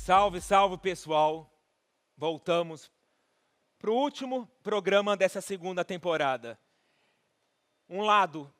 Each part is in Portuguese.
Salve, salve pessoal! Voltamos para o último programa dessa segunda temporada. Um lado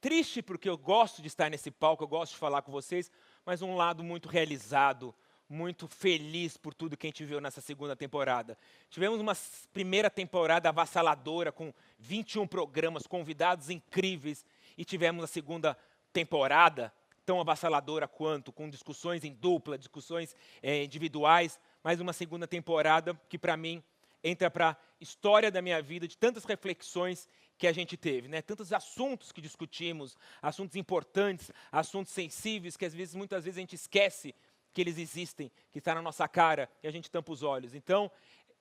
triste, porque eu gosto de estar nesse palco, eu gosto de falar com vocês, mas um lado muito realizado, muito feliz por tudo que a gente viu nessa segunda temporada. Tivemos uma primeira temporada avassaladora, com 21 programas, convidados incríveis, e tivemos a segunda temporada, tão avassaladora quanto, com discussões em dupla, discussões individuais, mais uma segunda temporada que, para mim, entra para a história da minha vida, de tantas reflexões que a gente teve, né? Tantos assuntos que discutimos, assuntos importantes, assuntos sensíveis, que muitas vezes a gente esquece que eles existem, que está na nossa cara e a gente tampa os olhos. Então,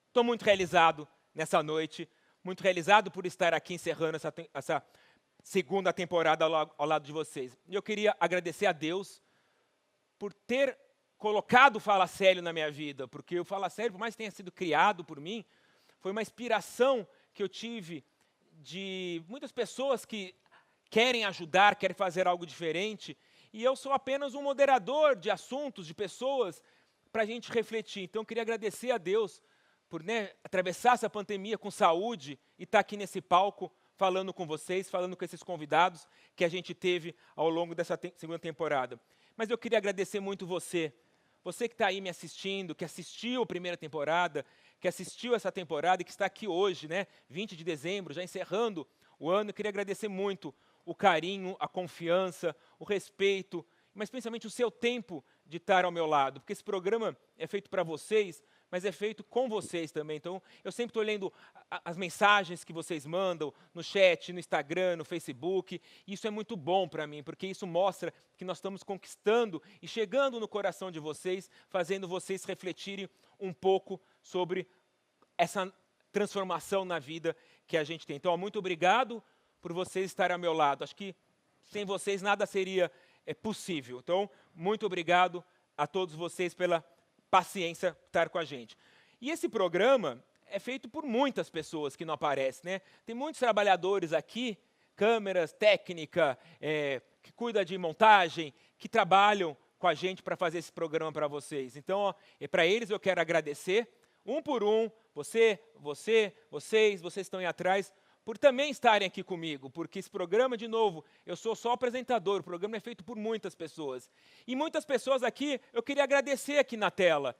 estou muito realizado nessa noite, muito realizado por estar aqui encerrando essa segunda temporada ao lado de vocês. E eu queria agradecer a Deus por ter colocado o Fala Sério na minha vida, porque o Fala Sério, por mais que tenha sido criado por mim, foi uma inspiração que eu tive de muitas pessoas que querem ajudar, querem fazer algo diferente, e eu sou apenas um moderador de assuntos, de pessoas, para a gente refletir. Então, eu queria agradecer a Deus por atravessar essa pandemia com saúde e estar aqui nesse palco, falando com vocês, falando com esses convidados que a gente teve ao longo dessa segunda temporada. Mas eu queria agradecer muito você que está aí me assistindo, que assistiu a primeira temporada, que assistiu essa temporada e que está aqui hoje, 20 de dezembro, já encerrando o ano. Eu queria agradecer muito o carinho, a confiança, o respeito, mas principalmente o seu tempo de estar ao meu lado, porque esse programa é feito para vocês, mas é feito com vocês também. Então, eu sempre estou lendo as mensagens que vocês mandam no chat, no Instagram, no Facebook. E isso é muito bom para mim, porque isso mostra que nós estamos conquistando e chegando no coração de vocês, fazendo vocês refletirem um pouco sobre essa transformação na vida que a gente tem. Então, muito obrigado por vocês estarem ao meu lado. Acho que sem vocês nada seria possível. Então, muito obrigado a todos vocês pela paciência estar com a gente. E esse programa é feito por muitas pessoas que não aparecem, Tem muitos trabalhadores aqui, câmeras, técnica, que cuida de montagem, que trabalham com a gente para fazer esse programa para vocês. Então, para eles eu quero agradecer, um por um, vocês estão aí atrás, por também estarem aqui comigo, porque esse programa, de novo, eu sou só apresentador, o programa é feito por muitas pessoas. E muitas pessoas aqui, eu queria agradecer aqui na tela,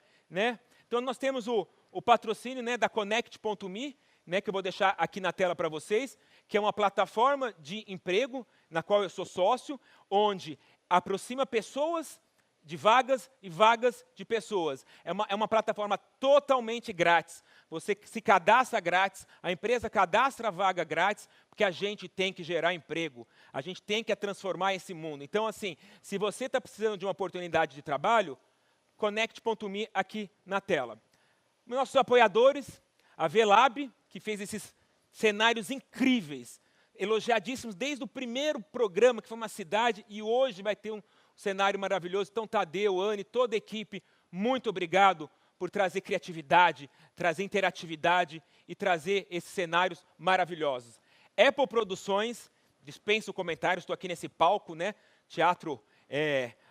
Então, nós temos o patrocínio da Connect.me, que eu vou deixar aqui na tela para vocês, que é uma plataforma de emprego, na qual eu sou sócio, onde aproxima pessoas de vagas e vagas de pessoas. É uma plataforma totalmente grátis. Você se cadastra grátis, a empresa cadastra a vaga grátis, porque a gente tem que gerar emprego, a gente tem que transformar esse mundo. Então, assim, se você está precisando de uma oportunidade de trabalho, Connect.me aqui na tela. Nossos apoiadores, a VLab, que fez esses cenários incríveis, elogiadíssimos desde o primeiro programa, que foi uma cidade, e hoje vai ter um cenário maravilhoso. Então, Tadeu, Anne, toda a equipe, muito obrigado por trazer criatividade, trazer interatividade e trazer esses cenários maravilhosos. Apple Produções, dispenso comentários, estou aqui nesse palco, Teatro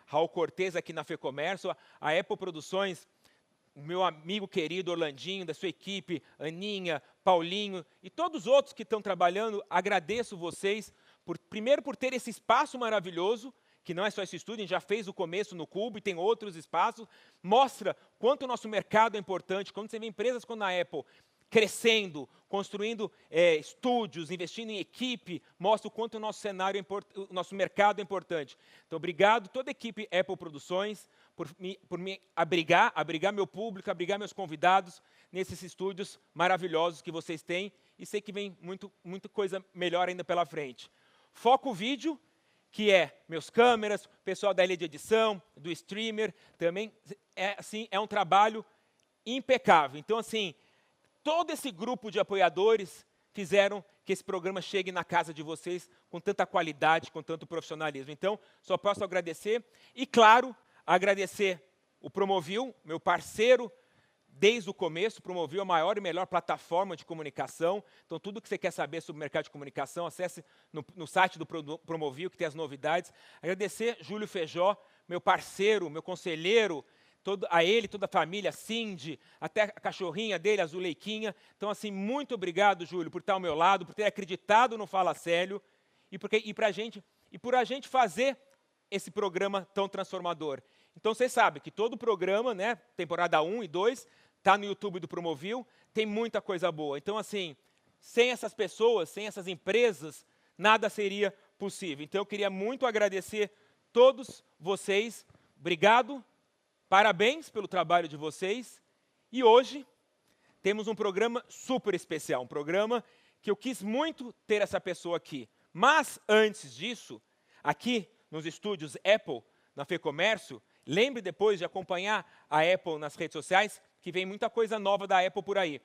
Raul Cortez aqui na FEComércio. A Apple Produções, o meu amigo querido Orlandinho, da sua equipe, Aninha, Paulinho e todos os outros que estão trabalhando, agradeço vocês, primeiro por ter esse espaço maravilhoso, que não é só esse estúdio, a gente já fez o começo no Cubo e tem outros espaços, mostra quanto o nosso mercado é importante, quando você vê empresas como a Apple crescendo, construindo estúdios, investindo em equipe, mostra o quanto o nosso cenário, o nosso mercado é importante. Então, obrigado toda a equipe Apple Produções por me abrigar meu público, abrigar meus convidados nesses estúdios maravilhosos que vocês têm, e sei que vem muita coisa melhor ainda pela frente. Foco Vídeo, que é meus câmeras, pessoal da ilha de edição, do streamer, também é um trabalho impecável. Então, assim, todo esse grupo de apoiadores fizeram que esse programa chegue na casa de vocês com tanta qualidade, com tanto profissionalismo. Então, só posso agradecer. E, claro, agradecer o Promovil, meu parceiro, desde o começo. Promovil a maior e melhor plataforma de comunicação. Então, tudo que você quer saber sobre o mercado de comunicação, acesse no site do Promovil, que tem as novidades. Agradecer Júlio Feijó, meu parceiro, meu conselheiro, a ele, toda a família, a Cindy, até a cachorrinha dele, a Zuleiquinha. Então, assim, muito obrigado, Júlio, por estar ao meu lado, por ter acreditado no Fala Célio e por a gente fazer esse programa tão transformador. Então, vocês sabem que todo o programa, né, temporada 1 e 2, está no YouTube do Promovil, tem muita coisa boa. Então, assim, sem essas pessoas, sem essas empresas, nada seria possível. Então, eu queria muito agradecer todos vocês. Obrigado, parabéns pelo trabalho de vocês. E hoje temos um programa super especial, um programa que eu quis muito ter essa pessoa aqui. Mas, antes disso, aqui nos estúdios Apple, na FEComércio, lembre depois de acompanhar a Apple nas redes sociais, que vem muita coisa nova da Apple por aí.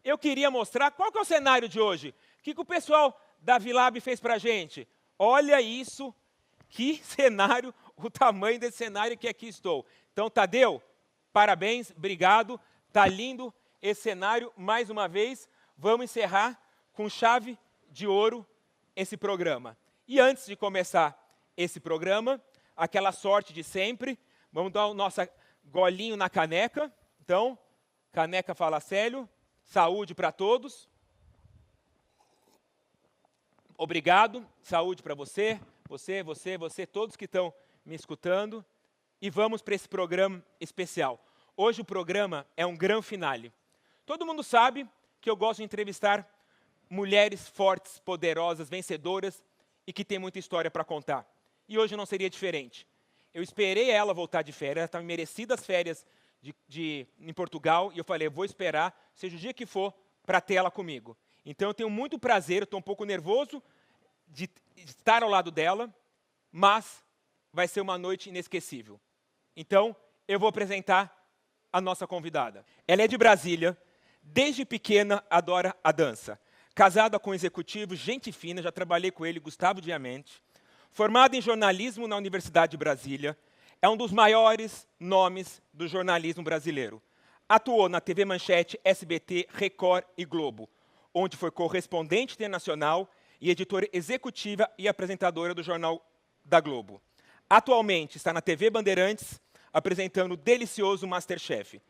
Eu queria mostrar qual que é o cenário de hoje. O que o pessoal da Vilab fez para a gente? Olha isso, que cenário, o tamanho desse cenário que aqui estou. Então, Tadeu, parabéns, obrigado. Está lindo esse cenário. Mais uma vez, vamos encerrar com chave de ouro esse programa. E antes de começar esse programa, aquela sorte de sempre, vamos dar o nosso golinho na caneca. Então, caneca Fala Célio, saúde para todos. Obrigado, saúde para você, todos que estão me escutando. E vamos para esse programa especial. Hoje o programa é um grande finale. Todo mundo sabe que eu gosto de entrevistar mulheres fortes, poderosas, vencedoras e que têm muita história para contar. E hoje não seria diferente. Eu esperei ela voltar de férias, ela estava merecida as férias em Portugal, e eu falei, eu vou esperar, seja o dia que for, para ter ela comigo. Então eu tenho muito prazer, eu estou um pouco nervoso de estar ao lado dela, mas vai ser uma noite inesquecível. Então, eu vou apresentar a nossa convidada. Ela é de Brasília, desde pequena adora a dança. Casada com um executivo, gente fina, já trabalhei com ele, Gustavo Diamante. Formada em jornalismo na Universidade de Brasília, é um dos maiores nomes do jornalismo brasileiro. Atuou na TV Manchete, SBT, Record e Globo, onde foi correspondente internacional e editora executiva e apresentadora do Jornal da Globo. Atualmente está na TV Bandeirantes, apresentando o delicioso MasterChef.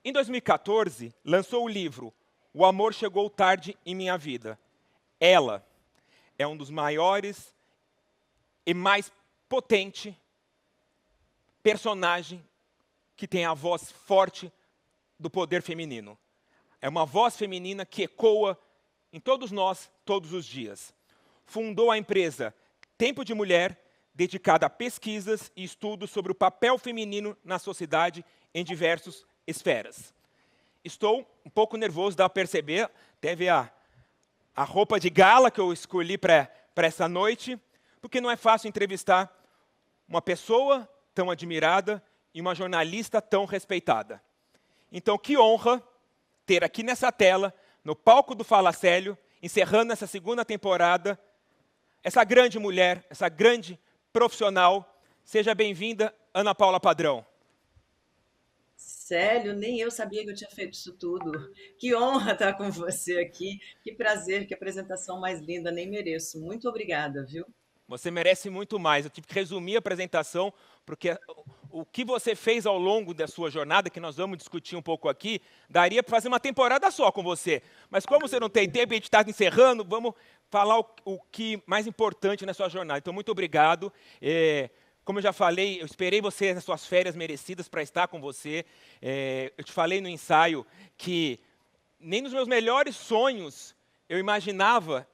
Em 2014, lançou o livro O Amor Chegou Tarde em Minha Vida. Ela é um dos maiores e mais potente personagem que tem a voz forte do poder feminino. É uma voz feminina que ecoa em todos nós, todos os dias. Fundou a empresa Tempo de Mulher, dedicada a pesquisas e estudos sobre o papel feminino na sociedade em diversas esferas. Estou um pouco nervoso, dá para perceber, teve a roupa de gala que eu escolhi para essa noite, porque não é fácil entrevistar uma pessoa tão admirada e uma jornalista tão respeitada. Então, que honra ter aqui nessa tela, no palco do Fala Célio, encerrando essa segunda temporada, essa grande mulher, essa grande profissional. Seja bem-vinda, Ana Paula Padrão. Célio, nem eu sabia que eu tinha feito isso tudo. Que honra estar com você aqui. Que prazer, que apresentação mais linda, nem mereço. Muito obrigada, viu? Você merece muito mais. Eu tive que resumir a apresentação, porque o que você fez ao longo da sua jornada, que nós vamos discutir um pouco aqui, daria para fazer uma temporada só com você. Mas como você não tem tempo e a gente está encerrando, vamos falar o que mais importante na sua jornada. Então, muito obrigado. Como eu já falei, eu esperei você nas suas férias merecidas para estar com você. Eu te falei no ensaio que nem nos meus melhores sonhos eu imaginava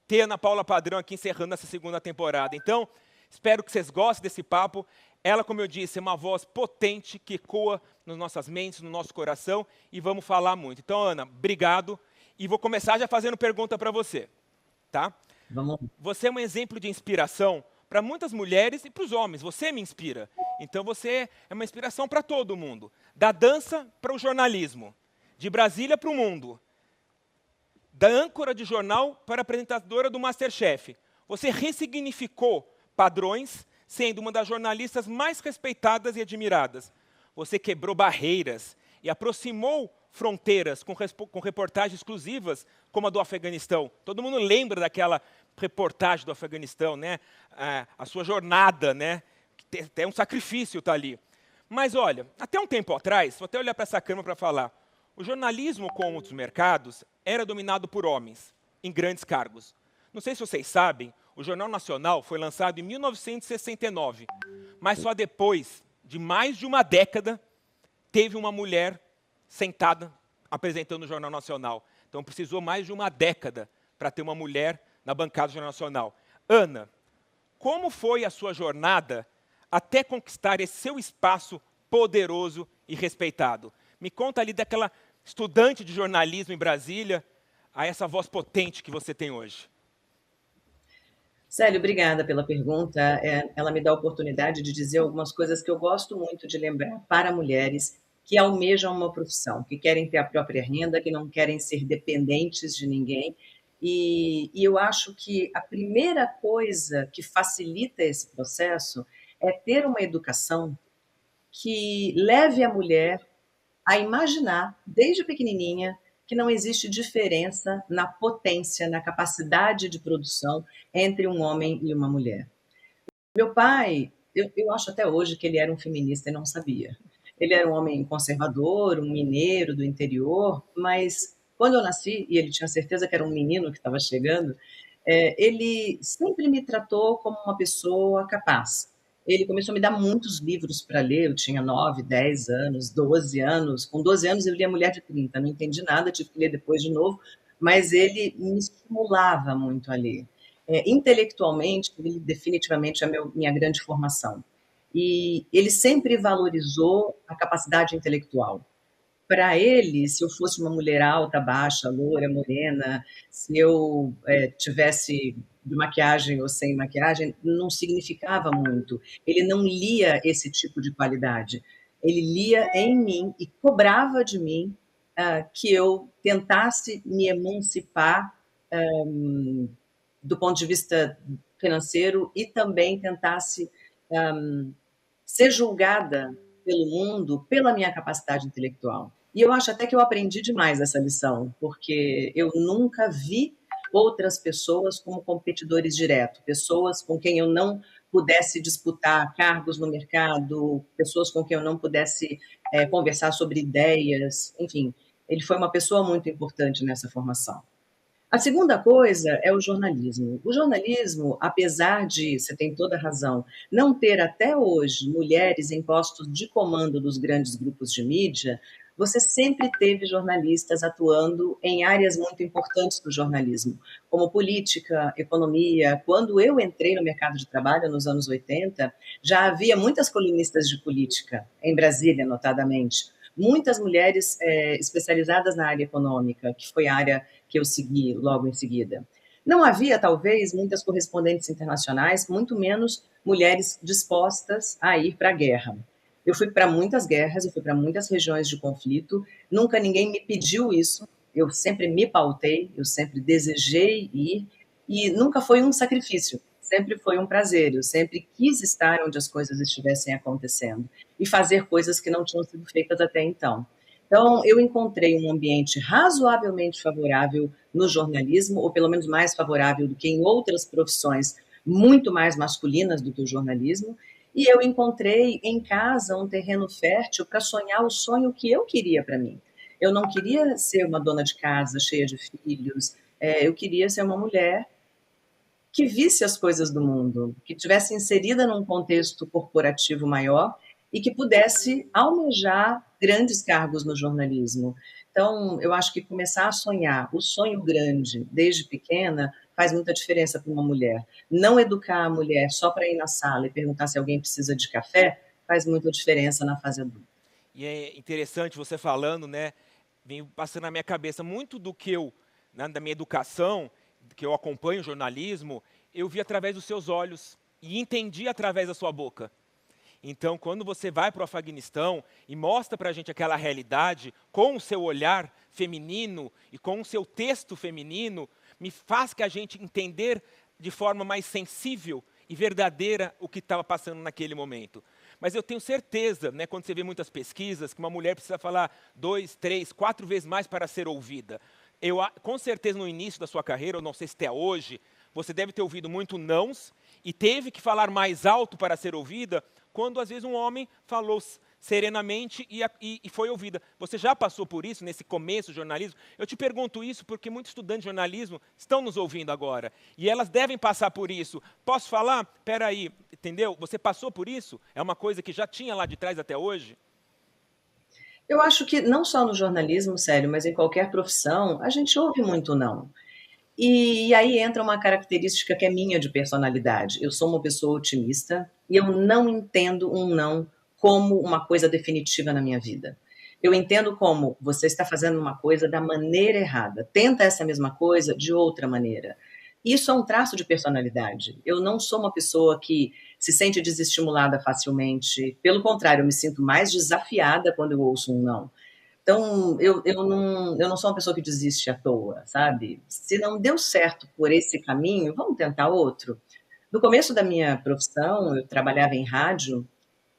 ter a Ana Paula Padrão aqui encerrando essa segunda temporada. Então, espero que vocês gostem desse papo. Ela, como eu disse, é uma voz potente que ecoa nas nossas mentes, no nosso coração, e vamos falar muito. Então, Ana, obrigado. E vou começar já fazendo pergunta para você. Tá? Vamos. Você é um exemplo de inspiração para muitas mulheres e para os homens. Você me inspira. Então, você é uma inspiração para todo mundo. Da dança para o jornalismo. De Brasília para o mundo. Da âncora de jornal para a apresentadora do MasterChef. Você ressignificou padrões, sendo uma das jornalistas mais respeitadas e admiradas. Você quebrou barreiras e aproximou fronteiras com reportagens exclusivas, como a do Afeganistão. Todo mundo lembra daquela reportagem do Afeganistão, né? A sua jornada, né? Até um sacrifício está ali. Mas olha, até um tempo atrás, vou até olhar para essa câmera para falar, o jornalismo, como outros mercados, era dominado por homens, em grandes cargos. Não sei se vocês sabem, o Jornal Nacional foi lançado em 1969, mas só depois de mais de uma década teve uma mulher sentada apresentando o Jornal Nacional. Então precisou mais de uma década para ter uma mulher na bancada do Jornal Nacional. Ana, como foi a sua jornada até conquistar esse seu espaço poderoso e respeitado? Me conta ali daquela estudante de jornalismo em Brasília a essa voz potente que você tem hoje. Célio, obrigada pela pergunta. Ela me dá a oportunidade de dizer algumas coisas que eu gosto muito de lembrar para mulheres que almejam uma profissão, que querem ter a própria renda, que não querem ser dependentes de ninguém. E eu acho que a primeira coisa que facilita esse processo é ter uma educação que leve a mulher a imaginar, desde pequenininha, que não existe diferença na potência, na capacidade de produção entre um homem e uma mulher. Meu pai, eu acho até hoje que ele era um feminista e não sabia. Ele era um homem conservador, um mineiro do interior, mas quando eu nasci, e ele tinha certeza que era um menino que estava chegando, ele sempre me tratou como uma pessoa capaz. Ele começou a me dar muitos livros para ler, eu tinha 9, 10 anos, 12 anos. Com 12 anos eu li A Mulher de 30, não entendi nada, tive que ler depois de novo, mas ele me estimulava muito a ler. Intelectualmente, ele definitivamente é minha grande formação. E ele sempre valorizou a capacidade intelectual. Para ele, se eu fosse uma mulher alta, baixa, loura, morena, se eu tivesse de maquiagem ou sem maquiagem, não significava muito. Ele não lia esse tipo de qualidade. Ele lia em mim e cobrava de mim que eu tentasse me emancipar do ponto de vista financeiro e também tentasse ser julgada pelo mundo pela minha capacidade intelectual. E eu acho até que eu aprendi demais essa lição, porque eu nunca vi outras pessoas como competidores diretos, pessoas com quem eu não pudesse disputar cargos no mercado, pessoas com quem eu não pudesse conversar sobre ideias, enfim. Ele foi uma pessoa muito importante nessa formação. A segunda coisa é o jornalismo. O jornalismo, apesar de, você tem toda a razão, não ter até hoje mulheres em postos de comando dos grandes grupos de mídia, você sempre teve jornalistas atuando em áreas muito importantes do jornalismo, como política, economia. Quando eu entrei no mercado de trabalho, nos anos 80, já havia muitas colunistas de política, em Brasília, notadamente. Muitas mulheres especializadas na área econômica, que foi a área que eu segui logo em seguida. Não havia, talvez, muitas correspondentes internacionais, muito menos mulheres dispostas a ir para a guerra. Eu fui para muitas guerras, eu fui para muitas regiões de conflito, nunca ninguém me pediu isso, eu sempre me pautei, eu sempre desejei ir, e nunca foi um sacrifício, sempre foi um prazer, eu sempre quis estar onde as coisas estivessem acontecendo e fazer coisas que não tinham sido feitas até então. Então, eu encontrei um ambiente razoavelmente favorável no jornalismo, ou pelo menos mais favorável do que em outras profissões muito mais masculinas do que o jornalismo, e eu encontrei em casa um terreno fértil para sonhar o sonho que eu queria para mim. Eu não queria ser uma dona de casa cheia de filhos, eu queria ser uma mulher que visse as coisas do mundo, que tivesse inserida num contexto corporativo maior e que pudesse almejar grandes cargos no jornalismo. Então, eu acho que começar a sonhar o sonho grande desde pequena faz muita diferença para uma mulher. Não educar a mulher só para ir na sala e perguntar se alguém precisa de café faz muita diferença na fase adulta. E é interessante você falando, né? Vem passando na minha cabeça muito do que eu, né, da minha educação, que eu acompanho o jornalismo, eu vi através dos seus olhos e entendi através da sua boca. Então, quando você vai para o Afeganistão e mostra para a gente aquela realidade, com o seu olhar feminino e com o seu texto feminino, me faz que a gente entender de forma mais sensível e verdadeira o que estava passando naquele momento. Mas eu tenho certeza, né, quando você vê muitas pesquisas, que uma mulher precisa falar 2, 3, 4 vezes mais para ser ouvida. Com certeza, no início da sua carreira, eu não sei se até hoje, você deve ter ouvido muito nãos e teve que falar mais alto para ser ouvida, quando às vezes um homem falou serenamente e foi ouvida. Você já passou por isso nesse começo do jornalismo? Eu te pergunto isso porque muitos estudantes de jornalismo estão nos ouvindo agora. E elas devem passar por isso. Posso falar? Espera aí, entendeu? Você passou por isso? É uma coisa que já tinha lá de trás até hoje? Eu acho que não só no jornalismo, sério, mas em qualquer profissão, a gente ouve muito não. E aí entra uma característica que é minha de personalidade. Eu sou uma pessoa otimista e eu não entendo um não como uma coisa definitiva na minha vida. Eu entendo como você está fazendo uma coisa da maneira errada. Tenta essa mesma coisa de outra maneira. Isso é um traço de personalidade. Eu não sou uma pessoa que se sente desestimulada facilmente. Pelo contrário, eu me sinto mais desafiada quando eu ouço um não. Então, eu não sou uma pessoa que desiste à toa, sabe? Se não deu certo por esse caminho, vamos tentar outro. No começo da minha profissão, eu trabalhava em rádio,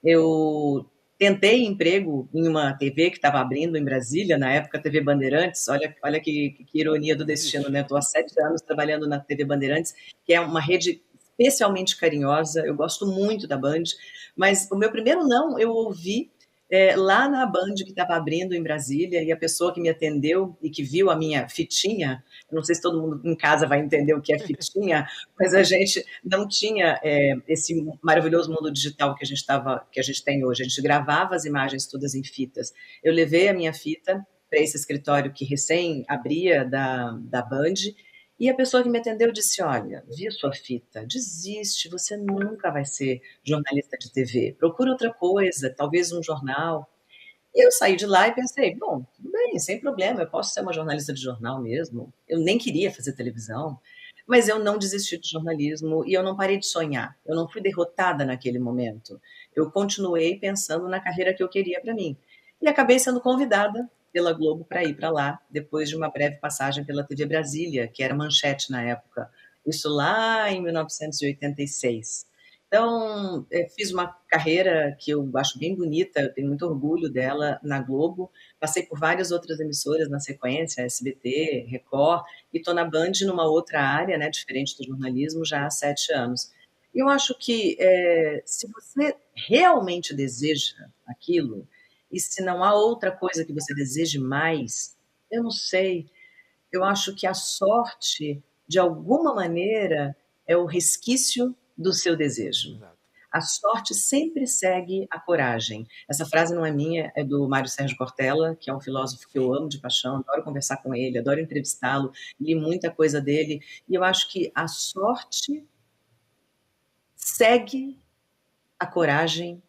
eu tentei emprego em uma TV que estava abrindo em Brasília, na época a TV Bandeirantes, olha que ironia do Não destino, né? existiu. Estou há 7 anos trabalhando na TV Bandeirantes, que é uma rede especialmente carinhosa, eu gosto muito da Band, mas o meu primeiro não eu ouvi lá na Band que estava abrindo em Brasília, e a pessoa que me atendeu e que viu a minha fitinha, eu não sei se todo mundo em casa vai entender o que é fitinha, mas a gente não tinha esse maravilhoso mundo digital que a gente tem hoje. A gente gravava as imagens todas em fitas. Eu levei a minha fita para esse escritório que recém abria da Band, e a pessoa que me atendeu disse: Olha, vi a sua fita, desiste, você nunca vai ser jornalista de TV, procura outra coisa, talvez um jornal. E eu saí de lá e pensei: bom, tudo bem, sem problema, eu posso ser uma jornalista de jornal mesmo. Eu nem queria fazer televisão, mas eu não desisti do jornalismo e eu não parei de sonhar. Eu não fui derrotada naquele momento. Eu continuei pensando na carreira que eu queria para mim. E acabei sendo convidada pela Globo para ir para lá, depois de uma breve passagem pela TV Brasília, que era manchete na época. Isso lá em 1986. Então, fiz uma carreira que eu acho bem bonita, eu tenho muito orgulho dela na Globo. Passei por várias outras emissoras na sequência, SBT, Record, e estou na Band numa outra área, né, diferente do jornalismo, já há 7 anos. E eu acho que se você realmente deseja aquilo, e se não há outra coisa que você deseje mais, eu não sei, eu acho que a sorte, de alguma maneira, é o resquício do seu desejo. Exato. A sorte sempre segue a coragem. Essa frase não é minha, é do Mário Sérgio Cortella, que é um filósofo que eu Sim. amo de paixão, adoro conversar com ele, adoro entrevistá-lo, li muita coisa dele, e eu acho que a sorte segue a coragem,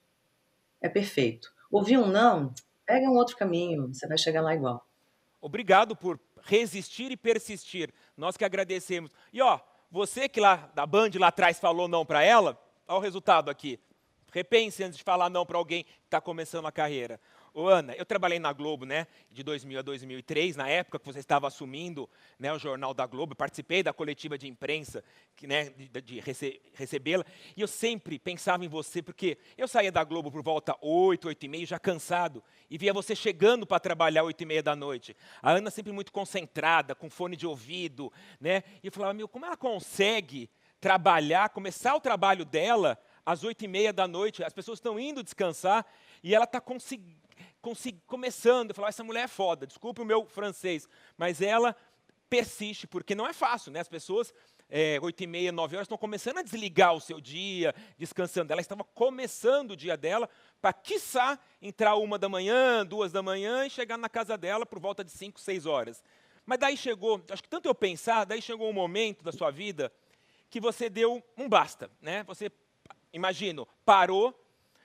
é perfeito. Ouvir um não, pega um outro caminho, você vai chegar lá igual. Obrigado por resistir e persistir. Nós que agradecemos. E ó, você que lá da Band lá atrás falou não para ela, olha o resultado aqui. Repense antes de falar não para alguém que está começando a carreira. Ô, Ana, eu trabalhei na Globo, né, de 2000 a 2003, na época que você estava assumindo, né, o Jornal da Globo, participei da coletiva de imprensa, que, né, de recebê-la, e eu sempre pensava em você, porque eu saía da Globo por volta 8, 8h30, já cansado, e via você chegando para trabalhar 8h30 da noite. A Ana sempre muito concentrada, com fone de ouvido, né, e eu falava, meu, como ela consegue trabalhar, começar o trabalho dela às 8h30 da noite, as pessoas estão indo descansar, e ela está começando. Eu falava, essa mulher é foda, desculpe o meu francês, mas ela persiste, porque não é fácil, né? As pessoas, 8h30, 9 horas, estão começando a desligar o seu dia, descansando. Ela estava começando o dia dela, para, quiçá, entrar 1h da manhã, 2h da manhã, e chegar na casa dela por volta de 5, 6 horas. Mas daí chegou, acho que tanto eu pensar, daí chegou um momento da sua vida que você deu um basta, né? Você, imagino, parou,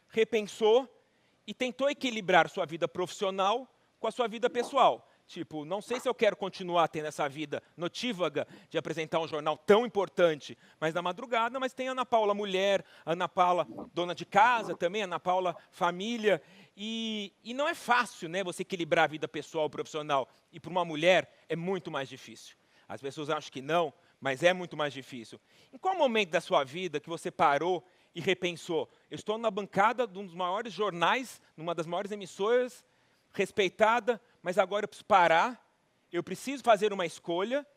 repensou e tentou equilibrar sua vida profissional com a sua vida pessoal. Tipo, não sei se eu quero continuar tendo essa vida notívaga de apresentar um jornal tão importante, mas na madrugada, mas tem a Ana Paula mulher, a Ana Paula dona de casa também, a Ana Paula família. E não é fácil, né, você equilibrar a vida pessoal e profissional. E para uma mulher é muito mais difícil. As pessoas acham que não, mas é muito mais difícil. Em qual momento da sua vida que você parou e repensou? Eu estou na bancada de um dos maiores jornais, numa das maiores emissoras, respeitada, mas agora eu preciso parar, eu preciso fazer uma escolha,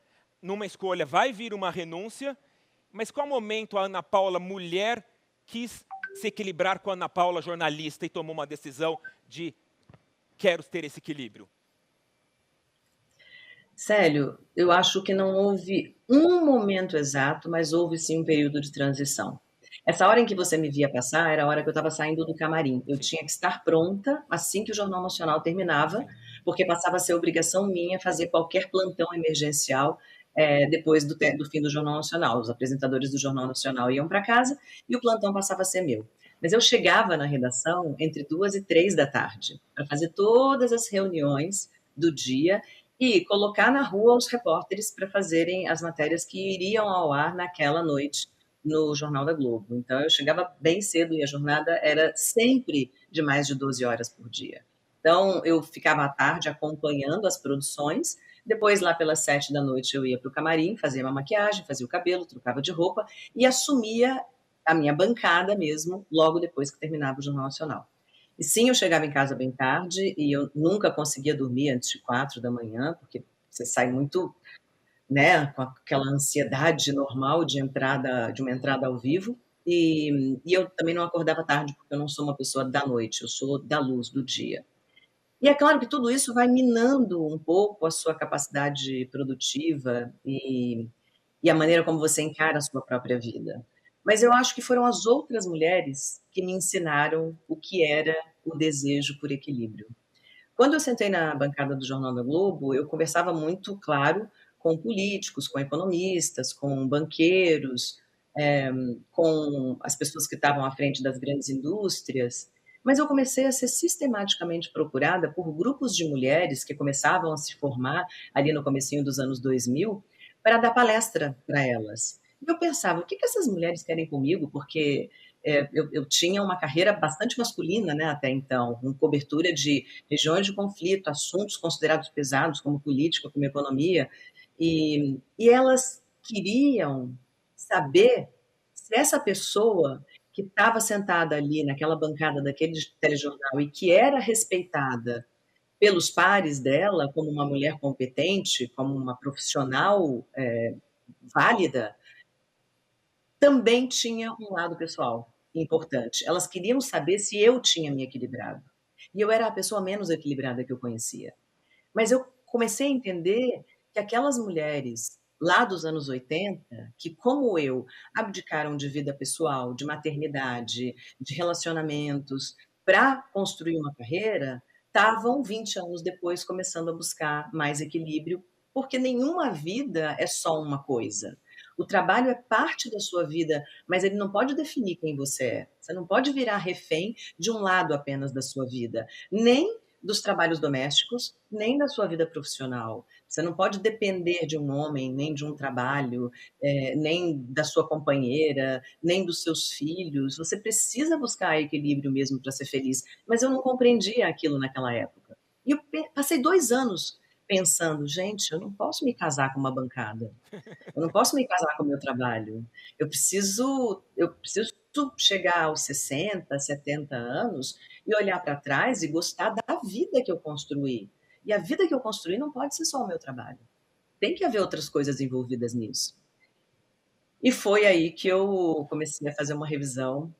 numa escolha vai vir uma renúncia, mas qual momento a Ana Paula, mulher, quis se equilibrar com a Ana Paula, jornalista, e tomou uma decisão de quero ter esse equilíbrio? Célio, eu acho que não houve um momento exato, mas houve sim um período de transição. Essa hora em que você me via passar era a hora que eu estava saindo do camarim. Eu Sim, tinha que estar pronta assim que o Jornal Nacional terminava, sim. porque passava a ser obrigação minha fazer qualquer plantão emergencial depois do fim do Jornal Nacional. Os apresentadores do Jornal Nacional iam para casa e o plantão passava a ser meu. Mas eu chegava na redação entre 2 e 3 da tarde para fazer todas as reuniões do dia e colocar na rua os repórteres para fazerem as matérias que iriam ao ar naquela noite no Jornal da Globo. Então, eu chegava bem cedo e a jornada era sempre de mais de 12 horas por dia. Então, eu ficava à tarde acompanhando as produções, depois, lá pelas 7 da noite, eu ia para o camarim, fazia uma maquiagem, fazia o cabelo, trocava de roupa e assumia a minha bancada mesmo, logo depois que terminava o Jornal Nacional. E sim, eu chegava em casa bem tarde e eu nunca conseguia dormir antes de 4 da manhã, porque você sai muito, né, com aquela ansiedade normal de uma entrada ao vivo. E eu também não acordava tarde, porque eu não sou uma pessoa da noite, eu sou da luz, do dia. E é claro que tudo isso vai minando um pouco a sua capacidade produtiva e a maneira como você encara a sua própria vida. Mas eu acho que foram as outras mulheres que me ensinaram o que era o desejo por equilíbrio. Quando eu sentei na bancada do Jornal da Globo, eu conversava muito, claro, com políticos, com economistas, com banqueiros, eh, com as pessoas que estavam à frente das grandes indústrias, mas eu comecei a ser sistematicamente procurada por grupos de mulheres que começavam a se formar ali no comecinho dos anos 2000 para dar palestra para elas. E eu pensava, o que essas mulheres querem comigo? Porque eu tinha uma carreira bastante masculina, né, até então, com cobertura de regiões de conflito, assuntos considerados pesados, como política, como economia, e elas queriam saber se essa pessoa que estava sentada ali naquela bancada daquele telejornal e que era respeitada pelos pares dela como uma mulher competente, como uma profissional válida, também tinha um lado pessoal importante. Elas queriam saber se eu tinha me equilibrado. E eu era a pessoa menos equilibrada que eu conhecia. Mas eu comecei a entender que aquelas mulheres lá dos anos 80, que como eu, abdicaram de vida pessoal, de maternidade, de relacionamentos, para construir uma carreira, estavam 20 anos depois começando a buscar mais equilíbrio, porque nenhuma vida é só uma coisa. O trabalho é parte da sua vida, mas ele não pode definir quem você é. Você não pode virar refém de um lado apenas da sua vida, nem dos trabalhos domésticos, nem da sua vida profissional. Você não pode depender de um homem, nem de um trabalho, nem da sua companheira, nem dos seus filhos. Você precisa buscar equilíbrio mesmo para ser feliz. Mas eu não compreendia aquilo naquela época. E eu passei 2 anos pensando, gente, eu não posso me casar com uma bancada. Eu não posso me casar com o meu trabalho. Eu preciso chegar aos 60, 70 anos e olhar para trás e gostar da vida que eu construí. E a vida que eu construí não pode ser só o meu trabalho. Tem que haver outras coisas envolvidas nisso. E foi aí que eu comecei a fazer uma revisão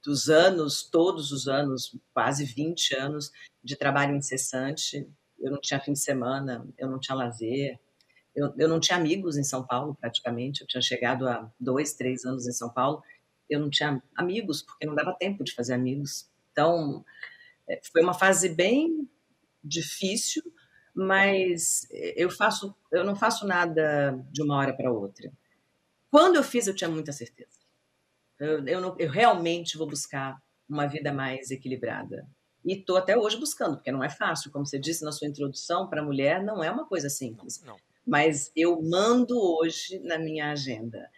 dos anos, todos os anos, quase 20 anos de trabalho incessante. Eu não tinha fim de semana, eu não tinha lazer, eu não tinha amigos em São Paulo, praticamente. Eu tinha chegado há 2, 3 anos em São Paulo. Eu não tinha amigos, porque não dava tempo de fazer amigos. Então, foi uma fase bem difícil, mas eu não faço nada de uma hora para outra. Quando eu fiz, eu tinha muita certeza. Eu realmente vou buscar uma vida mais equilibrada. E estou até hoje buscando, porque não é fácil. Como você disse na sua introdução, para a mulher não é uma coisa Não, simples. não. Mas eu mando hoje na minha agenda.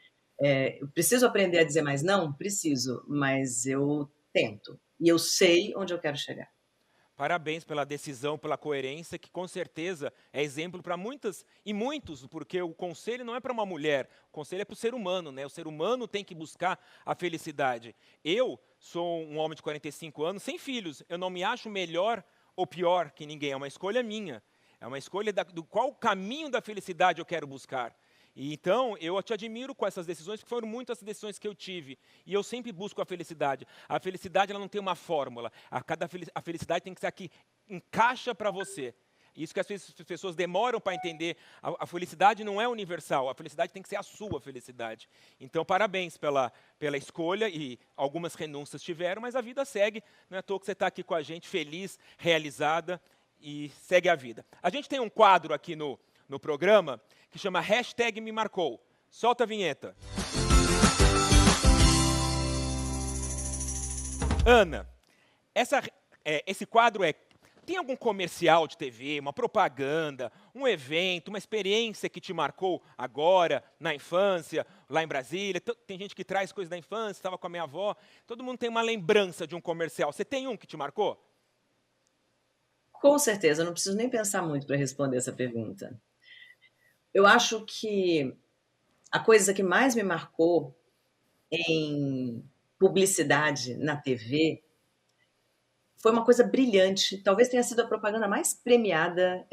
Eu preciso aprender a dizer mais não? Preciso, mas eu tento. E eu sei onde eu quero chegar. Parabéns pela decisão, pela coerência, que com certeza é exemplo para muitas e muitos, porque o conselho não é para uma mulher, o conselho é para o ser humano, né? O ser humano tem que buscar a felicidade. Eu sou um homem de 45 anos, sem filhos, eu não me acho melhor ou pior que ninguém, é uma escolha minha. É uma escolha do qual caminho da felicidade eu quero buscar. E então, eu te admiro com essas decisões, porque foram muitas decisões que eu tive. E eu sempre busco a felicidade. A felicidade ela não tem uma fórmula. A felicidade tem que ser a que encaixa para você. Isso que às vezes as pessoas demoram para entender. A felicidade não é universal, a felicidade tem que ser a sua felicidade. Então, parabéns pela escolha, e algumas renúncias tiveram, mas a vida segue. Não é à toa que você está aqui com a gente, feliz, realizada, e segue a vida. A gente tem um quadro aqui no programa que chama Hashtag Me Marcou. Solta a vinheta. Ana, esse quadro tem algum comercial de TV, uma propaganda, um evento, uma experiência que te marcou agora, na infância, lá em Brasília? Tem gente que traz coisas da infância, estava com a minha avó. Todo mundo tem uma lembrança de um comercial. Você tem um que te marcou? Com certeza, eu não preciso nem pensar muito para responder essa pergunta. Eu acho que a coisa que mais me marcou em publicidade na TV foi uma coisa brilhante, talvez tenha sido a propaganda mais premiada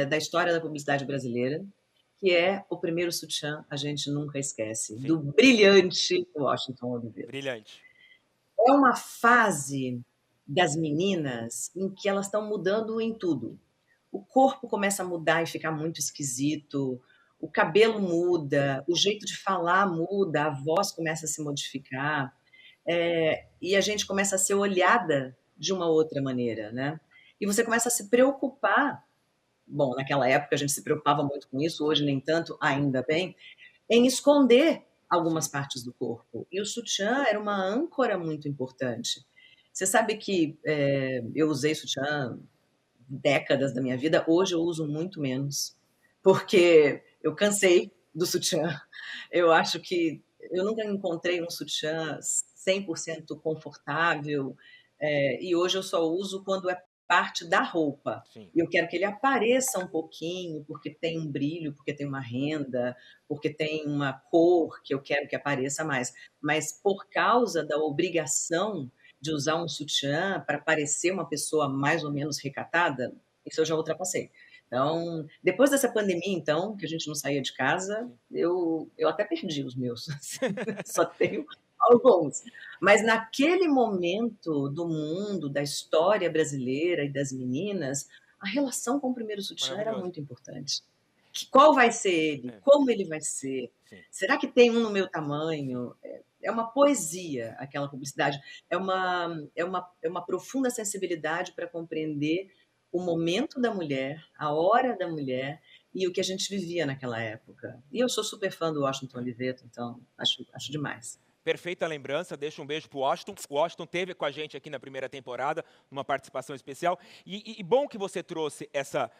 da história da publicidade brasileira, que é o primeiro sutiã, a gente nunca esquece, Sim. do brilhante Washington Oliveto. Brilhante. É uma fase das meninas em que elas estão mudando em tudo. O corpo começa a mudar e ficar muito esquisito, o cabelo muda, o jeito de falar muda, a voz começa a se modificar, e a gente começa a ser olhada de uma outra maneira, né? E você começa a se preocupar, bom, naquela época a gente se preocupava muito com isso, hoje nem tanto, ainda bem, em esconder algumas partes do corpo. E o sutiã era uma âncora muito importante. Você sabe que eu usei sutiã décadas da minha vida, hoje eu uso muito menos, porque eu cansei do sutiã. Eu acho que eu nunca encontrei um sutiã 100% confortável, e hoje eu só uso quando é parte da roupa. Sim. E eu quero que ele apareça um pouquinho, porque tem um brilho, porque tem uma renda, porque tem uma cor que eu quero que apareça mais. Mas por causa da obrigação de usar um sutiã para parecer uma pessoa mais ou menos recatada, isso eu já ultrapassei. Então, depois dessa pandemia, então, que a gente não saía de casa, eu até perdi os meus. Só tenho alguns. Mas naquele momento do mundo, da história brasileira e das meninas, a relação com o primeiro sutiã era muito importante. Qual vai ser ele? Como ele vai ser? Sim. Será que tem um no meu tamanho? É uma poesia aquela publicidade. É uma profunda sensibilidade para compreender o momento da mulher, a hora da mulher e o que a gente vivia naquela época. E eu sou super fã do Washington Oliveto, então acho demais. Perfeita lembrança, deixa um beijo para o Washington. O Washington esteve com a gente aqui na primeira temporada, numa participação especial. E bom que você trouxe essa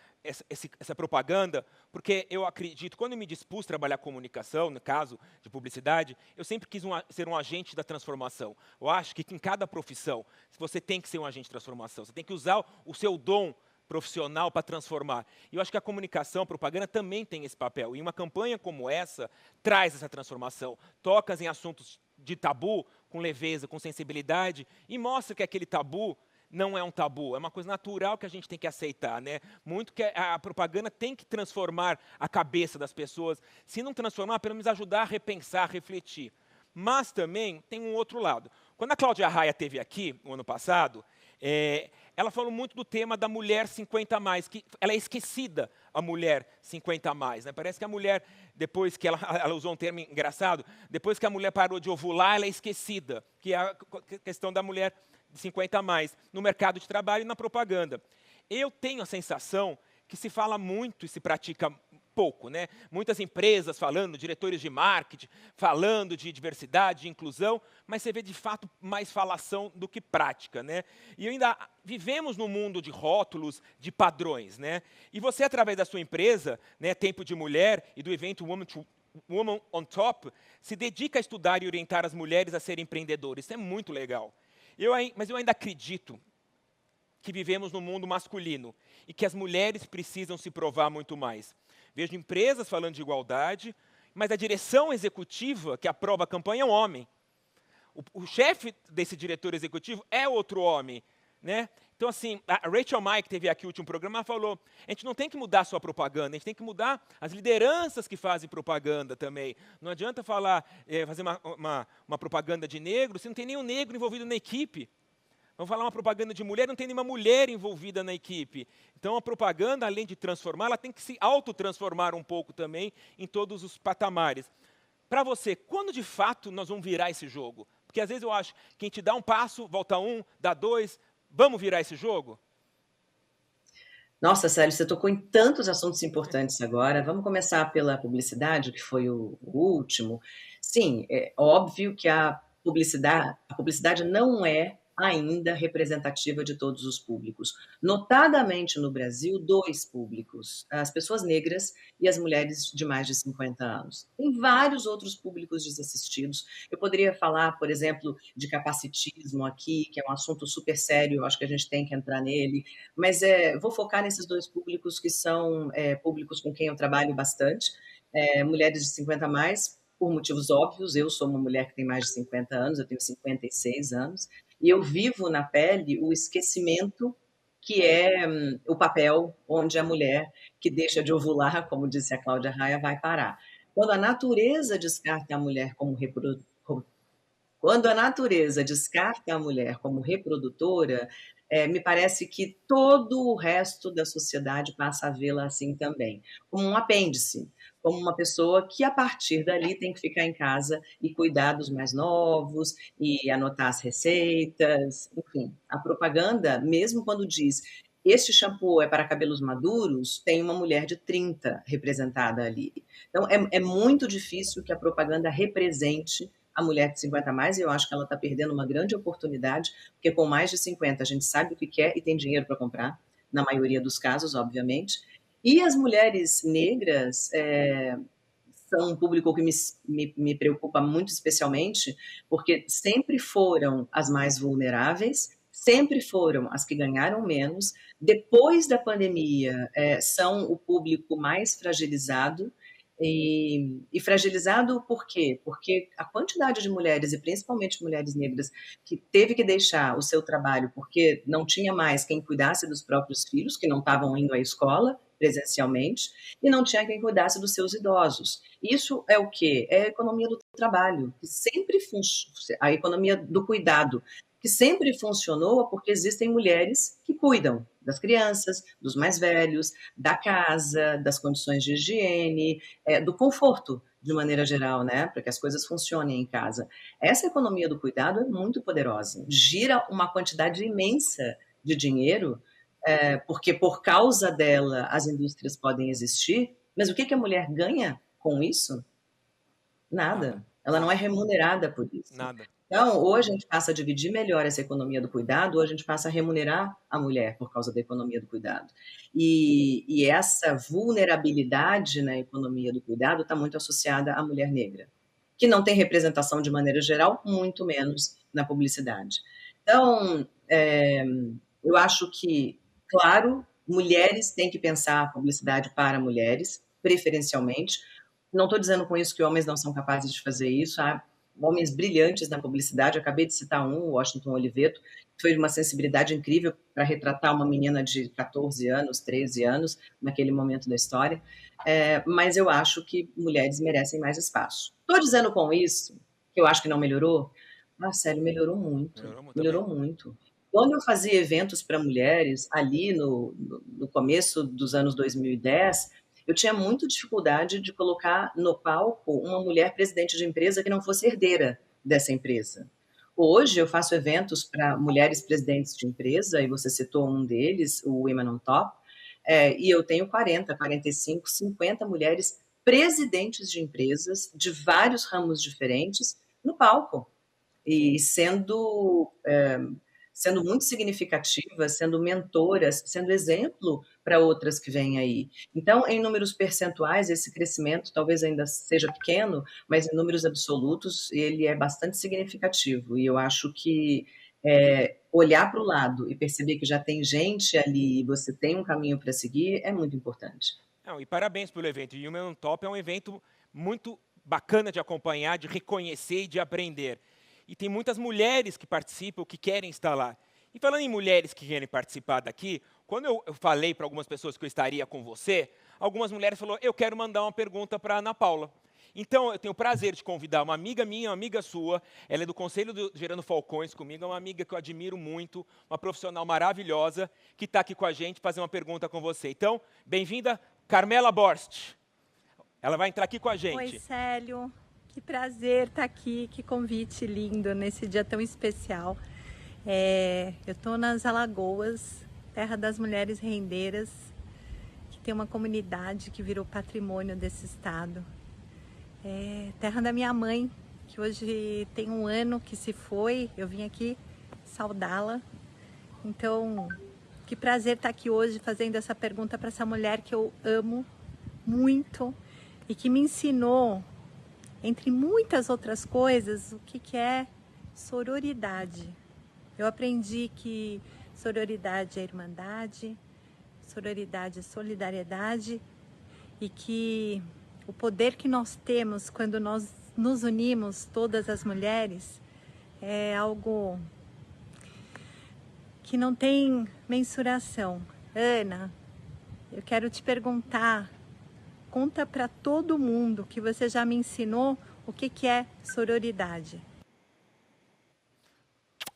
propaganda, porque eu acredito, quando eu me dispus a trabalhar comunicação, no caso de publicidade, eu sempre quis ser um agente da transformação. Eu acho que em cada profissão, você tem que ser um agente de transformação. Você tem que usar o seu dom profissional para transformar. E eu acho que a comunicação, a propaganda também tem esse papel. E uma campanha como essa traz essa transformação. Toca em assuntos de tabu, com leveza, com sensibilidade, e mostra que aquele tabu não é um tabu, é uma coisa natural que a gente tem que aceitar, né? Muito que a propaganda tem que transformar a cabeça das pessoas. Se não transformar, pelo menos ajudar a repensar, a refletir. Mas também tem um outro lado. Quando a Cláudia Raia esteve aqui, no ano passado, ela falou muito do tema da mulher 50 a mais, que ela é esquecida, a mulher 50 a mais. Né? Parece que a mulher, depois que ela usou um termo engraçado, depois que a mulher parou de ovular, ela é esquecida, que é a questão da mulher de 50 a mais, no mercado de trabalho e na propaganda. Eu tenho a sensação que se fala muito e se pratica pouco, né? Muitas empresas falando, diretores de marketing, falando de diversidade, de inclusão, mas você vê de fato mais falação do que prática, né? E ainda vivemos num mundo de rótulos, de padrões, né? E você, através da sua empresa, né, Tempo de Mulher e do evento Woman on Top, se dedica a estudar e orientar as mulheres a serem empreendedoras. Isso é muito legal. Mas eu ainda acredito que vivemos num mundo masculino e que as mulheres precisam se provar muito mais. Vejo empresas falando de igualdade, mas a direção executiva que aprova a campanha é um homem. O chefe desse diretor executivo é outro homem. né? Então, assim, a Rachel Mike que teve aqui o último programa, ela falou, a gente não tem que mudar só a propaganda, a gente tem que mudar as lideranças que fazem propaganda também. Não adianta falar, fazer uma propaganda de negro se não tem nenhum negro envolvido na equipe. Vamos falar uma propaganda de mulher, não tem nenhuma mulher envolvida na equipe. Então, a propaganda, além de transformar, ela tem que se autotransformar um pouco também em todos os patamares. Para você, quando de fato nós vamos virar esse jogo? Porque às vezes eu acho que a gente dá um passo, volta um, dá dois, vamos virar esse jogo? Nossa, Célio, você tocou em tantos assuntos importantes agora. Vamos começar pela publicidade, que foi o último. Sim, é óbvio que a publicidade não é ainda representativa de todos os públicos. Notadamente no Brasil, dois públicos: as pessoas negras e as mulheres de mais de 50 anos. Tem vários outros públicos desassistidos. Eu poderia falar, por exemplo, de capacitismo aqui, que é um assunto super sério, eu acho que a gente tem que entrar nele, mas vou focar nesses dois públicos que são públicos com quem eu trabalho bastante, mulheres de 50 a mais, por motivos óbvios. Eu sou uma mulher que tem mais de 50 anos, eu tenho 56 anos, e eu vivo na pele o esquecimento que é o papel onde a mulher que deixa de ovular, como disse a Cláudia Raia, vai parar. Quando a natureza descarta a mulher como quando a natureza descarta a mulher como reprodutora, me parece que todo o resto da sociedade passa a vê-la assim também, como um apêndice, como uma pessoa que, a partir dali, tem que ficar em casa e cuidar dos mais novos, e anotar as receitas, enfim. A propaganda, mesmo quando diz este shampoo é para cabelos maduros, tem uma mulher de 30 representada ali. Então, é muito difícil que a propaganda represente a mulher de 50 a mais, e eu acho que ela está perdendo uma grande oportunidade, porque com mais de 50 a gente sabe o que quer e tem dinheiro para comprar, na maioria dos casos, obviamente. E as mulheres negras são um público que me preocupa muito especialmente, porque sempre foram as mais vulneráveis, sempre foram as que ganharam menos. Depois da pandemia, são o público mais fragilizado. E fragilizado por quê? Porque a quantidade de mulheres, e principalmente mulheres negras, que teve que deixar o seu trabalho porque não tinha mais quem cuidasse dos próprios filhos, que não estavam indo à escola presencialmente, e não tinha quem cuidasse dos seus idosos. Isso é o quê? É a economia do trabalho, que sempre a economia do cuidado, que sempre funcionou porque existem mulheres que cuidam das crianças, dos mais velhos, da casa, das condições de higiene, do conforto, de maneira geral, né? Para que as coisas funcionem em casa. Essa economia do cuidado é muito poderosa, gira uma quantidade imensa de dinheiro, porque por causa dela as indústrias podem existir, mas o que a mulher ganha com isso? Nada, Nada. Ela não é remunerada por isso. nada. Então, ou a gente passa a dividir melhor essa economia do cuidado, ou a gente passa a remunerar a mulher por causa da economia do cuidado. E essa vulnerabilidade na economia do cuidado está muito associada à mulher negra, que não tem representação de maneira geral, muito menos na publicidade. Então, eu acho que, claro, mulheres têm que pensar a publicidade para mulheres, preferencialmente. Não estou dizendo com isso que homens não são capazes de fazer isso. Há homens brilhantes na publicidade. Eu acabei de citar o Washington Oliveto, que foi de uma sensibilidade incrível para retratar uma menina de 14 anos, 13 anos, naquele momento da história. Mas eu acho que mulheres merecem mais espaço. Estou dizendo com isso que eu acho que não melhorou? Marcelo, melhorou muito. Melhorou muito também. Melhorou muito. Quando eu fazia eventos para mulheres, ali no começo dos anos 2010, eu tinha muita dificuldade de colocar no palco uma mulher presidente de empresa que não fosse herdeira dessa empresa. Hoje eu faço eventos para mulheres presidentes de empresa, e você citou um deles, o Women on Top, e eu tenho 40, 45, 50 mulheres presidentes de empresas de vários ramos diferentes no palco, e sendo muito significativas, sendo mentoras, sendo exemplo para outras que vêm aí. Então, em números percentuais, esse crescimento talvez ainda seja pequeno, mas em números absolutos ele é bastante significativo. E eu acho que olhar para o lado e perceber que já tem gente ali e você tem um caminho para seguir é muito importante. Não, e parabéns pelo evento. O Human on Top é um evento muito bacana de acompanhar, de reconhecer e de aprender. E tem muitas mulheres que participam, que querem estar lá. E falando em mulheres que querem participar daqui, quando eu falei para algumas pessoas que eu estaria com você, algumas mulheres falaram, eu quero mandar uma pergunta para a Ana Paula. Então, eu tenho o prazer de convidar uma amiga minha, uma amiga sua, ela é do Conselho do Gerando Falcões comigo, é uma amiga que eu admiro muito, uma profissional maravilhosa, que está aqui com a gente fazer uma pergunta com você. Então, bem-vinda, Carmela Borst. Ela vai entrar aqui com a gente. Oi, Célio. Que prazer estar aqui, que convite lindo nesse dia tão especial. Eu estou nas Alagoas, terra das mulheres rendeiras, que tem uma comunidade que virou patrimônio desse estado. Terra da minha mãe, que hoje tem 1 ano que se foi, eu vim aqui saudá-la. Então, que prazer estar aqui hoje fazendo essa pergunta para essa mulher que eu amo muito e que me ensinou, entre muitas outras coisas, o que é sororidade. Eu aprendi que sororidade é irmandade, sororidade é solidariedade e que o poder que nós temos quando nós nos unimos, todas as mulheres, é algo que não tem mensuração. Ana, eu quero te perguntar, conta para todo mundo que você já me ensinou o que é sororidade.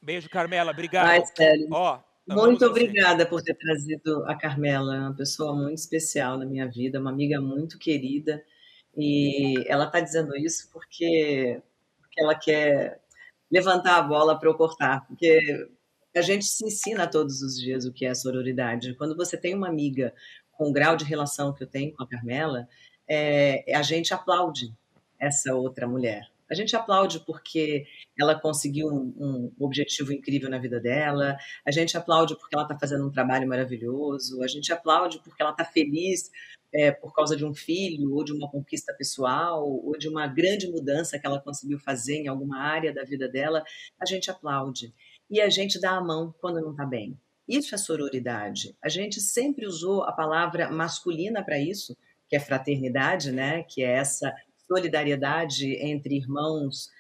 Beijo, Carmela, obrigado. Ai, Célio, Ó, muito amamos você. obrigada por ter trazido a Carmela, é uma pessoa muito especial na minha vida, uma amiga muito querida, e ela está dizendo isso porque ela quer levantar a bola para eu cortar, porque a gente se ensina todos os dias o que é sororidade. Quando você tem uma amiga com o grau de relação que eu tenho com a Carmela, a gente aplaude essa outra mulher. A gente aplaude porque ela conseguiu um objetivo incrível na vida dela, a gente aplaude porque ela está fazendo um trabalho maravilhoso, a gente aplaude porque ela está feliz por causa de um filho, ou de uma conquista pessoal, ou de uma grande mudança que ela conseguiu fazer em alguma área da vida dela, a gente aplaude. E a gente dá a mão quando não está bem. Isso é sororidade. A gente sempre usou a palavra masculina para isso, que é fraternidade, né? Que é essa solidariedade entre irmãos,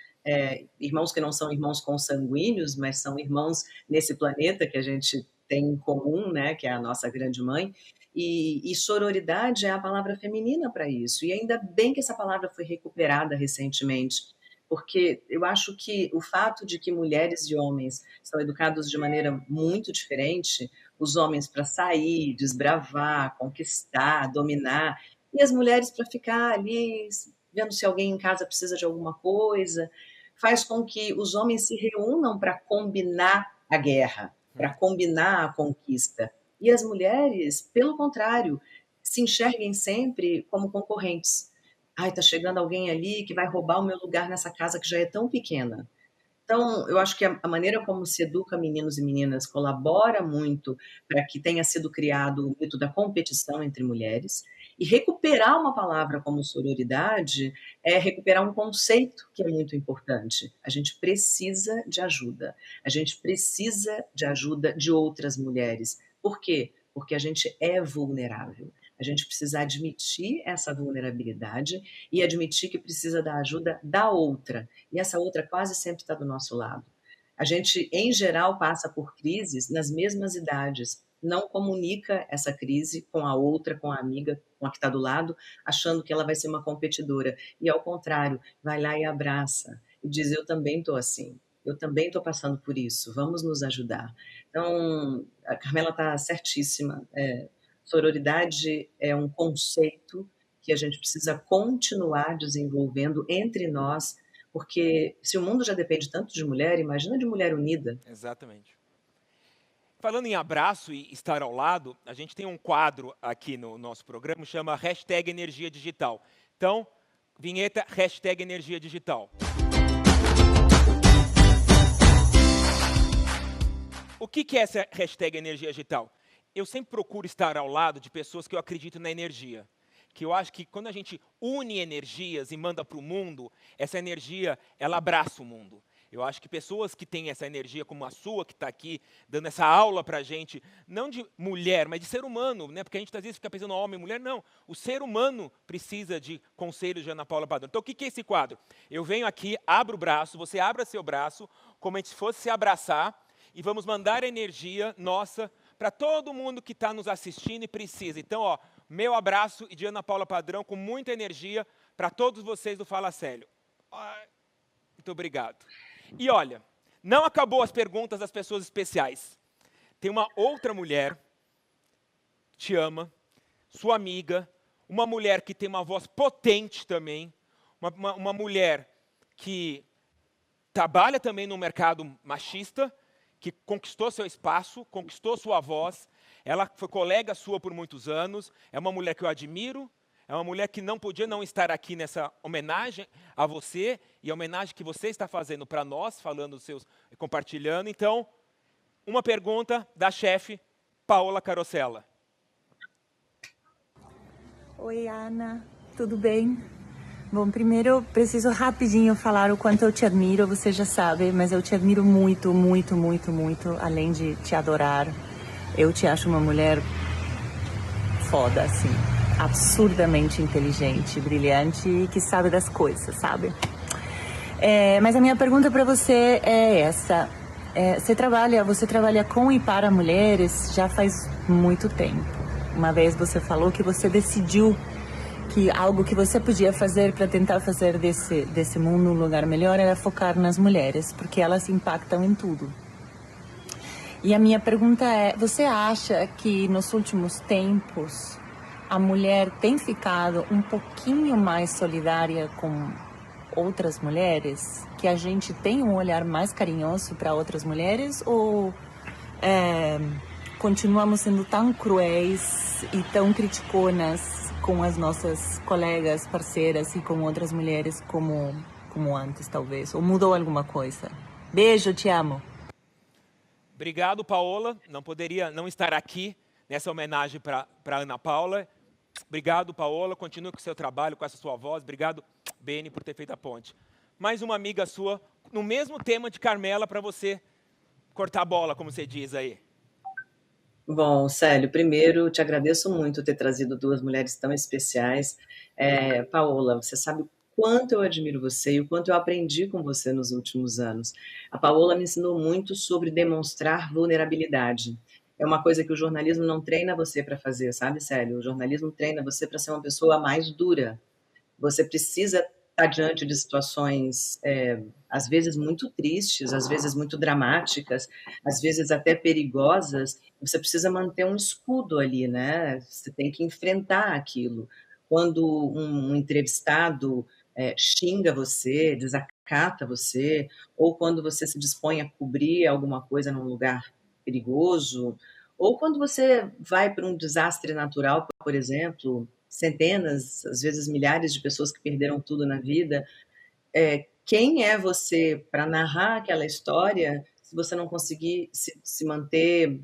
irmãos que não são irmãos consanguíneos, mas são irmãos nesse planeta que a gente tem em comum, né? Que é a nossa grande mãe. E sororidade é a palavra feminina para isso. E ainda bem que essa palavra foi recuperada recentemente, porque eu acho que o fato de que mulheres e homens são educados de maneira muito diferente, os homens para sair, desbravar, conquistar, dominar, e as mulheres para ficar ali vendo se alguém em casa precisa de alguma coisa, faz com que os homens se reúnam para combinar a guerra, para combinar a conquista. E as mulheres, pelo contrário, se enxerguem sempre como concorrentes. Ai, tá chegando alguém ali que vai roubar o meu lugar nessa casa que já é tão pequena. Então, eu acho que a maneira como se educa meninos e meninas colabora muito para que tenha sido criado o mito da competição entre mulheres. E recuperar uma palavra como sororidade é recuperar um conceito que é muito importante. A gente precisa de ajuda. A gente precisa de ajuda de outras mulheres. Por quê? Porque a gente é vulnerável. A gente precisa admitir essa vulnerabilidade e admitir que precisa da ajuda da outra. E essa outra quase sempre está do nosso lado. A gente, em geral, passa por crises nas mesmas idades. Não comunica essa crise com a outra, com a amiga, com a que está do lado, achando que ela vai ser uma competidora. E, ao contrário, vai lá e abraça. E diz, eu também estou assim. Eu também estou passando por isso. Vamos nos ajudar. Então, a Carmela está certíssima. Sororidade é um conceito que a gente precisa continuar desenvolvendo entre nós, porque se o mundo já depende tanto de mulher, imagina de mulher unida. Exatamente. Falando em abraço e estar ao lado, a gente tem um quadro aqui no nosso programa que chama Hashtag Energia Digital. Então, vinheta Hashtag Energia Digital. O que é essa Hashtag Energia Digital? Eu sempre procuro estar ao lado de pessoas que eu acredito na energia. Que eu acho que quando a gente une energias e manda para o mundo, essa energia, ela abraça o mundo. Eu acho que pessoas que têm essa energia, como a sua, que está aqui, dando essa aula para a gente, não de mulher, mas de ser humano, né? Porque a gente às vezes fica pensando homem e mulher, não. O ser humano precisa de conselhos de Ana Paula Padrão. Então, o que é esse quadro? Eu venho aqui, abro o braço, você abra seu braço, como se fosse se abraçar, e vamos mandar energia nossa para todo mundo que está nos assistindo e precisa. Então, ó, meu abraço e de Ana Paula Padrão com muita energia para todos vocês do Fala Sério. Muito obrigado. E olha, não acabou as perguntas das pessoas especiais. Tem uma outra mulher que te ama, sua amiga, uma mulher que tem uma voz potente também, uma mulher que trabalha também no mercado machista, que conquistou seu espaço, conquistou sua voz. Ela foi colega sua por muitos anos, é uma mulher que eu admiro, é uma mulher que não podia não estar aqui nessa homenagem a você, e a homenagem que você está fazendo para nós, falando os seus, compartilhando. Então, uma pergunta da chefe Paola Carosella. Oi, Ana, tudo bem? Bom, primeiro preciso rapidinho falar o quanto eu te admiro, você já sabe, mas eu te admiro muito, muito, muito, muito, além de te adorar. Eu te acho uma mulher foda, assim, absurdamente inteligente, brilhante e que sabe das coisas, sabe? Mas a minha pergunta para você é essa. Você trabalha com e para mulheres já faz muito tempo. Uma vez você falou que você decidiu que algo que você podia fazer para tentar fazer desse mundo um lugar melhor era focar nas mulheres, porque elas impactam em tudo. E a minha pergunta é, você acha que nos últimos tempos a mulher tem ficado um pouquinho mais solidária com outras mulheres? Que a gente tem um olhar mais carinhoso para outras mulheres? Ou continuamos sendo tão cruéis e tão criticonas com as nossas colegas, parceiras e com outras mulheres como antes, talvez? Ou mudou alguma coisa? Beijo, te amo. Obrigado, Paola. Não poderia não estar aqui nessa homenagem para Ana Paula. Obrigado, Paola. Continue com o seu trabalho, com essa sua voz. Obrigado, Beni, por ter feito a ponte. Mais uma amiga sua, no mesmo tema de Carmela, para você cortar a bola, como você diz aí. Bom, Célio, primeiro te agradeço muito ter trazido duas mulheres tão especiais. Paola, você sabe o quanto eu admiro você e o quanto eu aprendi com você nos últimos anos. A Paola me ensinou muito sobre demonstrar vulnerabilidade. É uma coisa que o jornalismo não treina você para fazer, sabe, Célio? O jornalismo treina você para ser uma pessoa mais dura. Você precisa estar diante de situações, às vezes muito tristes, às vezes muito dramáticas, às vezes até perigosas. Você precisa manter um escudo ali, né? Você tem que enfrentar aquilo. Quando um entrevistado xinga você, desacata você, ou quando você se dispõe a cobrir alguma coisa num lugar perigoso, ou quando você vai para um desastre natural, por exemplo, centenas, às vezes milhares de pessoas que perderam tudo na vida, quem é você para narrar aquela história se você não conseguir se manter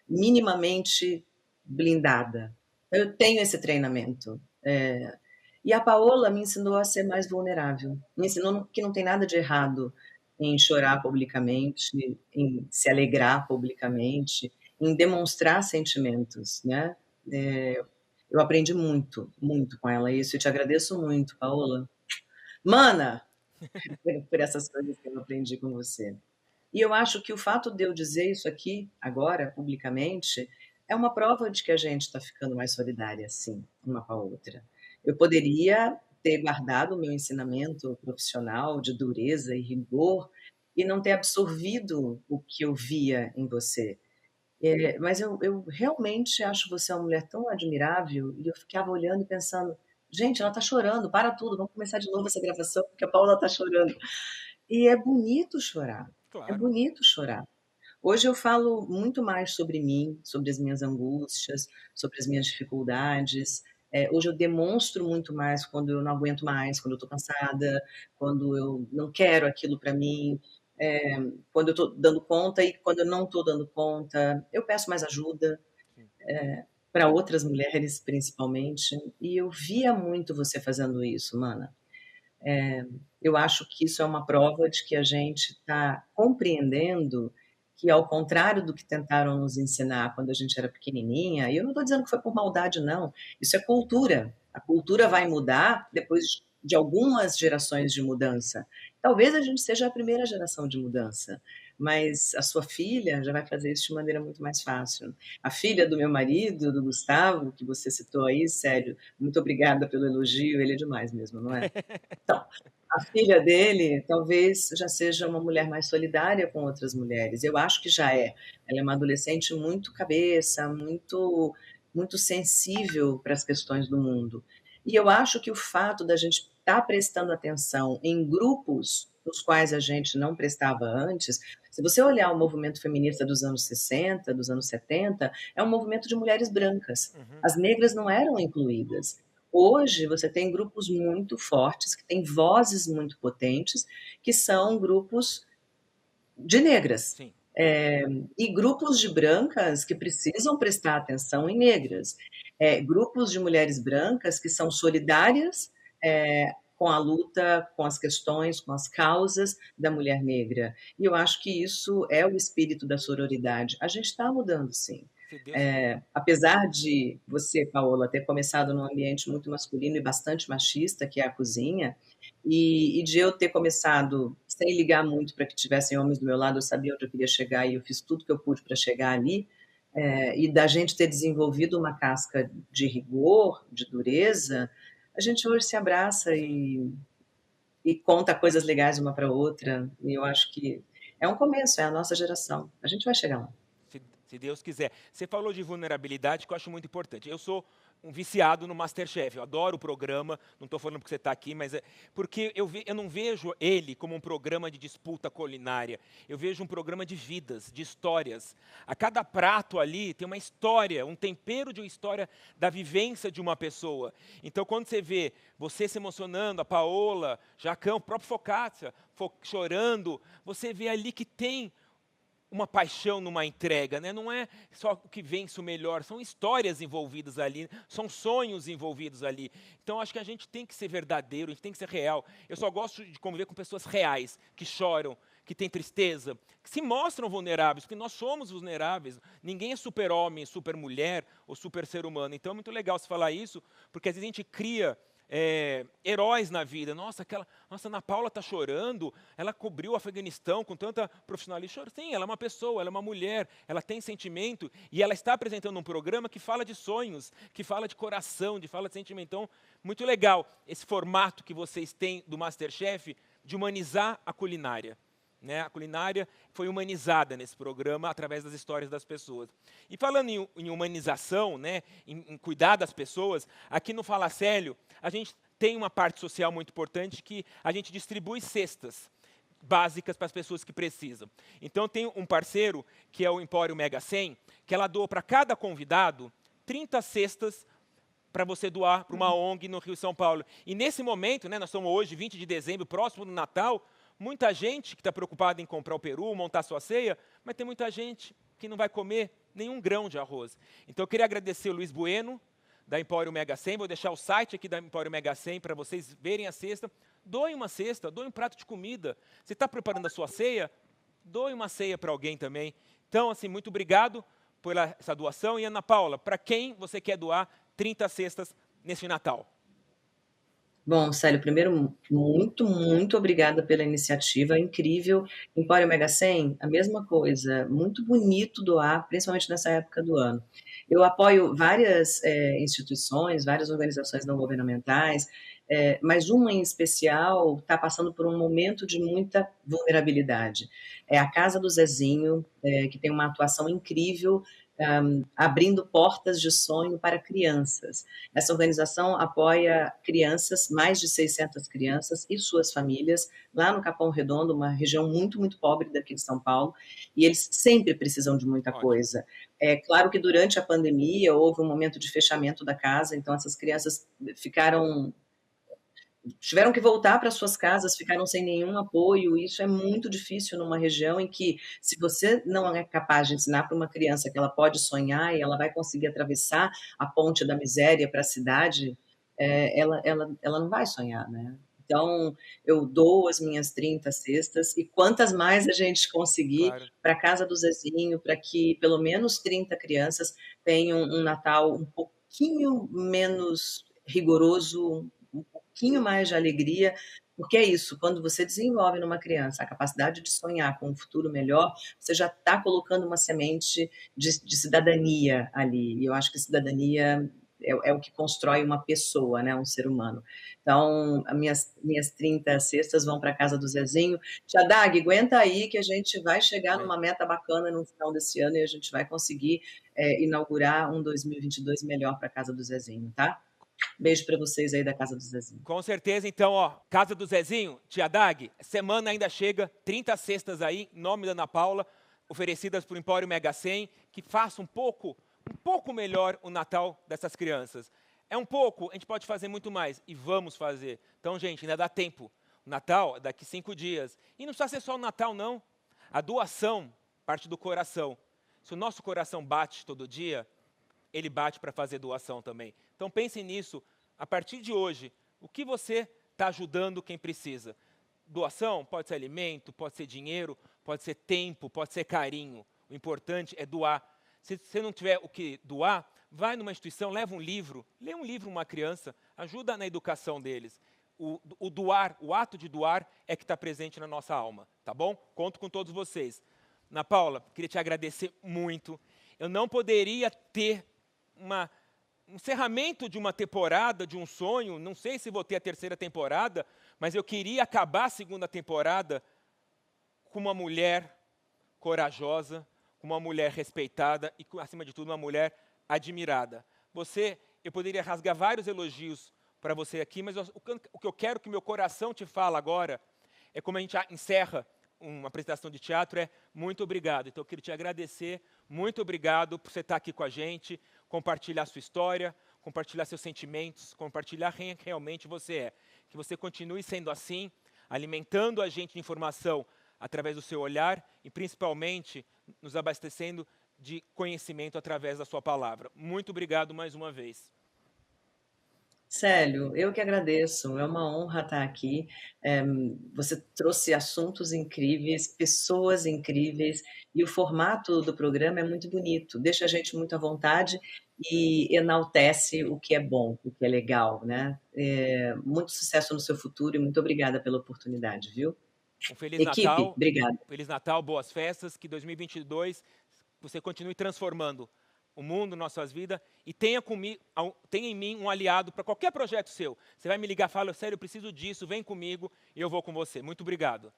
minimamente blindada? Eu tenho esse treinamento. E a Paola me ensinou a ser mais vulnerável. Me ensinou que não tem nada de errado em chorar publicamente, em se alegrar publicamente, em demonstrar sentimentos, né? Eu aprendi muito, muito com ela isso, e te agradeço muito, Paola. Mana, por essas coisas que eu aprendi com você. E eu acho que o fato de eu dizer isso aqui, agora, publicamente, é uma prova de que a gente está ficando mais solidária, sim, uma com a outra. Eu poderia ter guardado o meu ensinamento profissional de dureza e rigor e não ter absorvido o que eu via em você. Mas eu realmente acho você uma mulher tão admirável, e eu ficava olhando e pensando, gente, ela está chorando, para tudo, vamos começar de novo essa gravação, porque a Paula está chorando. E é bonito chorar, é Claro. bonito chorar. Hoje eu falo muito mais sobre mim, sobre as minhas angústias, sobre as minhas dificuldades. Hoje eu demonstro muito mais quando eu não aguento mais, quando eu estou cansada, quando eu não quero aquilo para mim, quando eu estou dando conta e quando eu não estou dando conta. Eu peço mais ajuda, para outras mulheres, principalmente. E eu via muito você fazendo isso, Mana. Eu acho que isso é uma prova de que a gente está compreendendo que, ao contrário do que tentaram nos ensinar quando a gente era pequenininha, e eu não estou dizendo que foi por maldade, não, isso é cultura. A cultura vai mudar depois de algumas gerações de mudança. Talvez a gente seja a primeira geração de mudança, mas a sua filha já vai fazer isso de maneira muito mais fácil. A filha do meu marido, do Gustavo, que você citou aí, sério, muito obrigada pelo elogio, ele é demais mesmo, não é? Então, a filha dele talvez já seja uma mulher mais solidária com outras mulheres. Eu acho que já é. Ela é uma adolescente muito cabeça, muito sensível para as questões do mundo. E eu acho que o fato da gente estar prestando atenção em grupos nos quais a gente não prestava antes, se você olhar o movimento feminista dos anos 60, dos anos 70, é um movimento de mulheres brancas. As negras não eram incluídas. Hoje você tem grupos muito fortes, que têm vozes muito potentes, que são grupos de negras. Sim. E grupos de brancas que precisam prestar atenção em negras. Grupos de mulheres brancas que são solidárias com a luta, com as questões, com as causas da mulher negra. E eu acho que isso é o espírito da sororidade. A gente está mudando, sim. Se Deus... Apesar de você, Paola, ter começado num ambiente muito masculino e bastante machista, que é a cozinha, e de eu ter começado sem ligar muito para que tivessem homens do meu lado, eu sabia onde eu queria chegar e eu fiz tudo que eu pude para chegar ali, e da gente ter desenvolvido uma casca de rigor, de dureza, a gente hoje se abraça e conta coisas legais uma para outra, e eu acho que é um começo, é a nossa geração. A gente vai chegar lá. Se Deus quiser. Você falou de vulnerabilidade, que eu acho muito importante. Eu sou um viciado no MasterChef, eu adoro o programa, não estou falando porque você está aqui, mas porque eu não vejo ele como um programa de disputa culinária, eu vejo um programa de vidas, de histórias. A cada prato ali tem uma história, um tempero de uma história da vivência de uma pessoa. Então, quando você vê você se emocionando, a Paola, Jacão, o próprio Focaccia chorando, você vê ali que tem uma paixão numa entrega, né? Não é só o que vence o melhor, são histórias envolvidas ali, são sonhos envolvidos ali. Então, acho que a gente tem que ser verdadeiro, a gente tem que ser real. Eu só gosto de conviver com pessoas reais, que choram, que têm tristeza, que se mostram vulneráveis, porque nós somos vulneráveis. Ninguém é super-homem, super-mulher ou super-ser humano. Então, é muito legal você falar isso, porque às vezes a gente cria heróis na vida. Nossa, Ana Paula está chorando, ela cobriu o Afeganistão com tanta profissionalismo. Sim, ela é uma pessoa, ela é uma mulher, ela tem sentimento e ela está apresentando um programa que fala de sonhos, que fala de coração, que fala de sentimento. Então, muito legal esse formato que vocês têm do MasterChef de humanizar a culinária. Né? A culinária foi humanizada nesse programa através das histórias das pessoas. E falando em humanização, né, em cuidar das pessoas, aqui no Fala Célio, a gente tem uma parte social muito importante que a gente distribui cestas básicas para as pessoas que precisam. Então, tem um parceiro, que é o Empório Mega 100, que ela doa para cada convidado 30 cestas para você doar para uma ONG no Rio São Paulo. E nesse momento, né, nós estamos hoje, 20 de dezembro, próximo do Natal, muita gente que está preocupada em comprar o peru, montar sua ceia, mas tem muita gente que não vai comer nenhum grão de arroz. Então, eu queria agradecer o Luiz Bueno, da Empório Mega 100, vou deixar o site aqui da Empório Mega 100 para vocês verem a cesta. Doe uma cesta, doe um prato de comida. Você está preparando a sua ceia? Doe uma ceia para alguém também. Então, assim, muito obrigado por essa doação. E, Ana Paula, para quem você quer doar 30 cestas nesse Natal? Bom, Célio, primeiro, muito obrigada pela iniciativa, incrível. Empório Mega 100, a mesma coisa, muito bonito doar, principalmente nessa época do ano. Eu apoio várias instituições, várias organizações não governamentais, mas uma em especial está passando por um momento de muita vulnerabilidade. É a Casa do Zezinho, que tem uma atuação incrível, abrindo portas de sonho para crianças. Essa organização apoia crianças, mais de 600 crianças e suas famílias, lá no Capão Redondo, uma região muito pobre daqui de São Paulo, e eles sempre precisam de muita coisa. É claro que durante a pandemia houve um momento de fechamento da casa, então essas crianças tiveram que voltar para suas casas, ficaram sem nenhum apoio, e isso é muito difícil numa região em que, se você não é capaz de ensinar para uma criança que ela pode sonhar e ela vai conseguir atravessar a ponte da miséria para a cidade, ela não vai sonhar, né? Então, eu dou as minhas 30 cestas, e quantas mais a gente conseguir, claro, para a Casa do Zezinho, para que pelo menos 30 crianças tenham um Natal um pouquinho menos rigoroso, um pouquinho mais de alegria, Porque é isso, quando você desenvolve numa criança a capacidade de sonhar com um futuro melhor, você já está colocando uma semente de cidadania ali. E eu acho que cidadania é o que constrói uma pessoa, né, um ser humano. Então, as minhas 30 cestas vão para a casa do Zezinho. Tia Dag, aguenta aí que a gente vai chegar numa meta bacana no final desse ano e a gente vai conseguir inaugurar um 2022 melhor para a casa do Zezinho, tá? Beijo para vocês aí da casa do Zezinho. Com certeza, então, ó, casa do Zezinho, tia Dag, semana ainda chega, 30 cestas aí, em nome da Ana Paula, oferecidas por Empório Mega 100, que faça um pouco melhor o Natal dessas crianças. É um pouco, a gente pode fazer muito mais, e vamos fazer. Então, gente, ainda dá tempo. O Natal é daqui 5 dias. E não precisa ser só o Natal, não. A doação parte do coração. Se o nosso coração bate todo dia, ele bate para fazer doação também. Então pense nisso, a partir de hoje, o que você está ajudando quem precisa. Doação pode ser alimento, pode ser dinheiro, pode ser tempo, pode ser carinho. O importante é doar. Se você não tiver o que doar, vai numa instituição, leva um livro, lê um livro uma criança, ajuda na educação deles. O doar, o ato de doar é que está presente na nossa alma, tá bom? Conto com todos vocês. Ana Paula, queria te agradecer muito. Eu não poderia ter um encerramento de uma temporada, de um sonho, não sei se vou ter a 3ª temporada, mas eu queria acabar a 2ª temporada com uma mulher corajosa, com uma mulher respeitada e, acima de tudo, uma mulher admirada. Eu poderia rasgar vários elogios para você aqui, mas o que eu quero que meu coração te fala agora é como a gente encerra uma apresentação de teatro, é muito obrigado. Então eu queria te agradecer, muito obrigado por você estar aqui com a gente, compartilhar sua história, compartilhar seus sentimentos, compartilhar quem realmente você é. Que você continue sendo assim, alimentando a gente de informação através do seu olhar e principalmente nos abastecendo de conhecimento através da sua palavra. Muito obrigado mais uma vez. Célio, eu que agradeço, é uma honra estar aqui. Você trouxe assuntos incríveis, pessoas incríveis, e o formato do programa é muito bonito, deixa a gente muito à vontade e enaltece o que é bom, o que é legal, né? Muito sucesso no seu futuro e muito obrigada pela oportunidade, viu? Um Feliz Equipe, Natal, obrigada. Feliz Natal, boas festas, que 2022 você continue transformando o mundo, nossas vidas, e tenha em mim um aliado para qualquer projeto seu. Você vai me ligar e falar, sério, eu preciso disso, vem comigo e eu vou com você. Muito obrigado.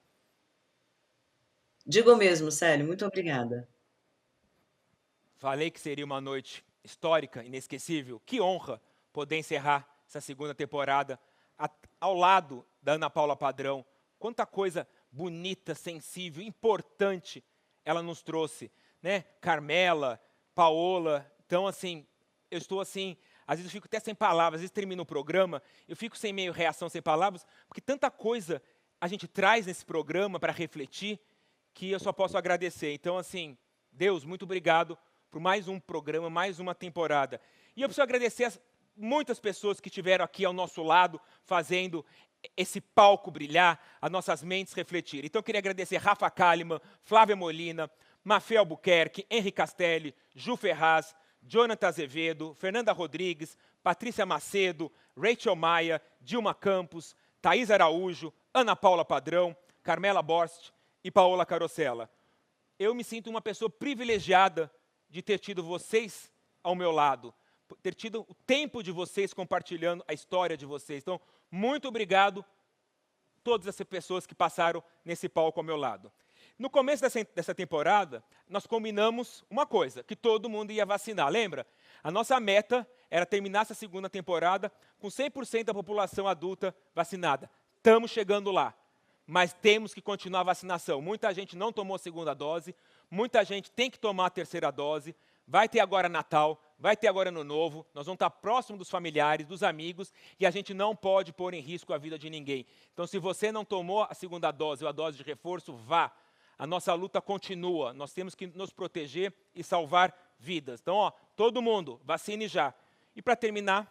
Digo mesmo, Célio, muito obrigada. Falei que seria uma noite histórica, inesquecível. Que honra poder encerrar essa 2ª temporada ao lado da Ana Paula Padrão. Quanta coisa bonita, sensível, importante ela nos trouxe, né? Carmela, Paola, então assim, eu estou assim, às vezes eu fico até sem palavras, às vezes termina o programa, eu fico sem meio reação, sem palavras, porque tanta coisa a gente traz nesse programa para refletir, que eu só posso agradecer. Então assim, Deus, muito obrigado por mais um programa, mais uma temporada. E eu preciso agradecer as muitas pessoas que estiveram aqui ao nosso lado, fazendo esse palco brilhar, as nossas mentes refletirem. Então eu queria agradecer Rafa Kalimann, Flávia Molina, Mafê Albuquerque, Henri Castelli, Ju Ferraz, Jonathan Azevedo, Fernanda Rodrigues, Patrícia Macedo, Rachel Maia, Dilma Campos, Thaís Araújo, Ana Paula Padrão, Carmela Borst e Paola Carosella. Eu me sinto uma pessoa privilegiada de ter tido vocês ao meu lado, ter tido o tempo de vocês compartilhando a história de vocês. Então, muito obrigado a todas essas pessoas que passaram nesse palco ao meu lado. No começo dessa temporada, nós combinamos uma coisa, que todo mundo ia vacinar, lembra? A nossa meta era terminar essa 2ª temporada com 100% da população adulta vacinada. Estamos chegando lá, mas temos que continuar a vacinação. Muita gente não tomou a 2ª dose, muita gente tem que tomar a 3ª dose, vai ter agora Natal, vai ter agora Ano Novo, nós vamos estar próximo dos familiares, dos amigos, e a gente não pode pôr em risco a vida de ninguém. Então, se você não tomou a 2ª dose ou a dose de reforço, vá. A nossa luta continua, nós temos que nos proteger e salvar vidas. Então, ó, todo mundo, vacine já. E para terminar,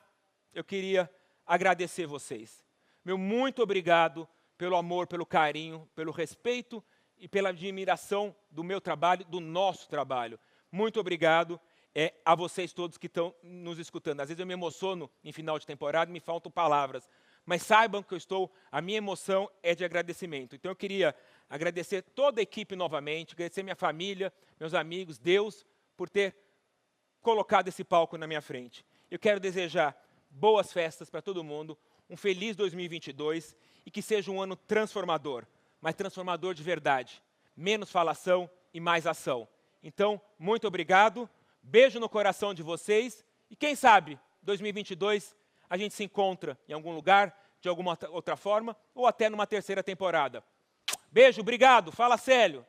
eu queria agradecer vocês. Meu muito obrigado pelo amor, pelo carinho, pelo respeito e pela admiração do meu trabalho, do nosso trabalho. Muito obrigado a vocês todos que estão nos escutando. Às vezes eu me emociono em final de temporada e me faltam palavras, mas saibam que a minha emoção é de agradecimento. Então eu queria agradecer toda a equipe novamente, agradecer minha família, meus amigos, Deus, por ter colocado esse palco na minha frente. Eu quero desejar boas festas para todo mundo, um feliz 2022 e que seja um ano transformador, mas transformador de verdade. Menos falação e mais ação. Então, muito obrigado, beijo no coração de vocês e quem sabe, 2022, a gente se encontra em algum lugar, de alguma outra forma, ou até numa terceira temporada. Beijo, obrigado, fala Célio.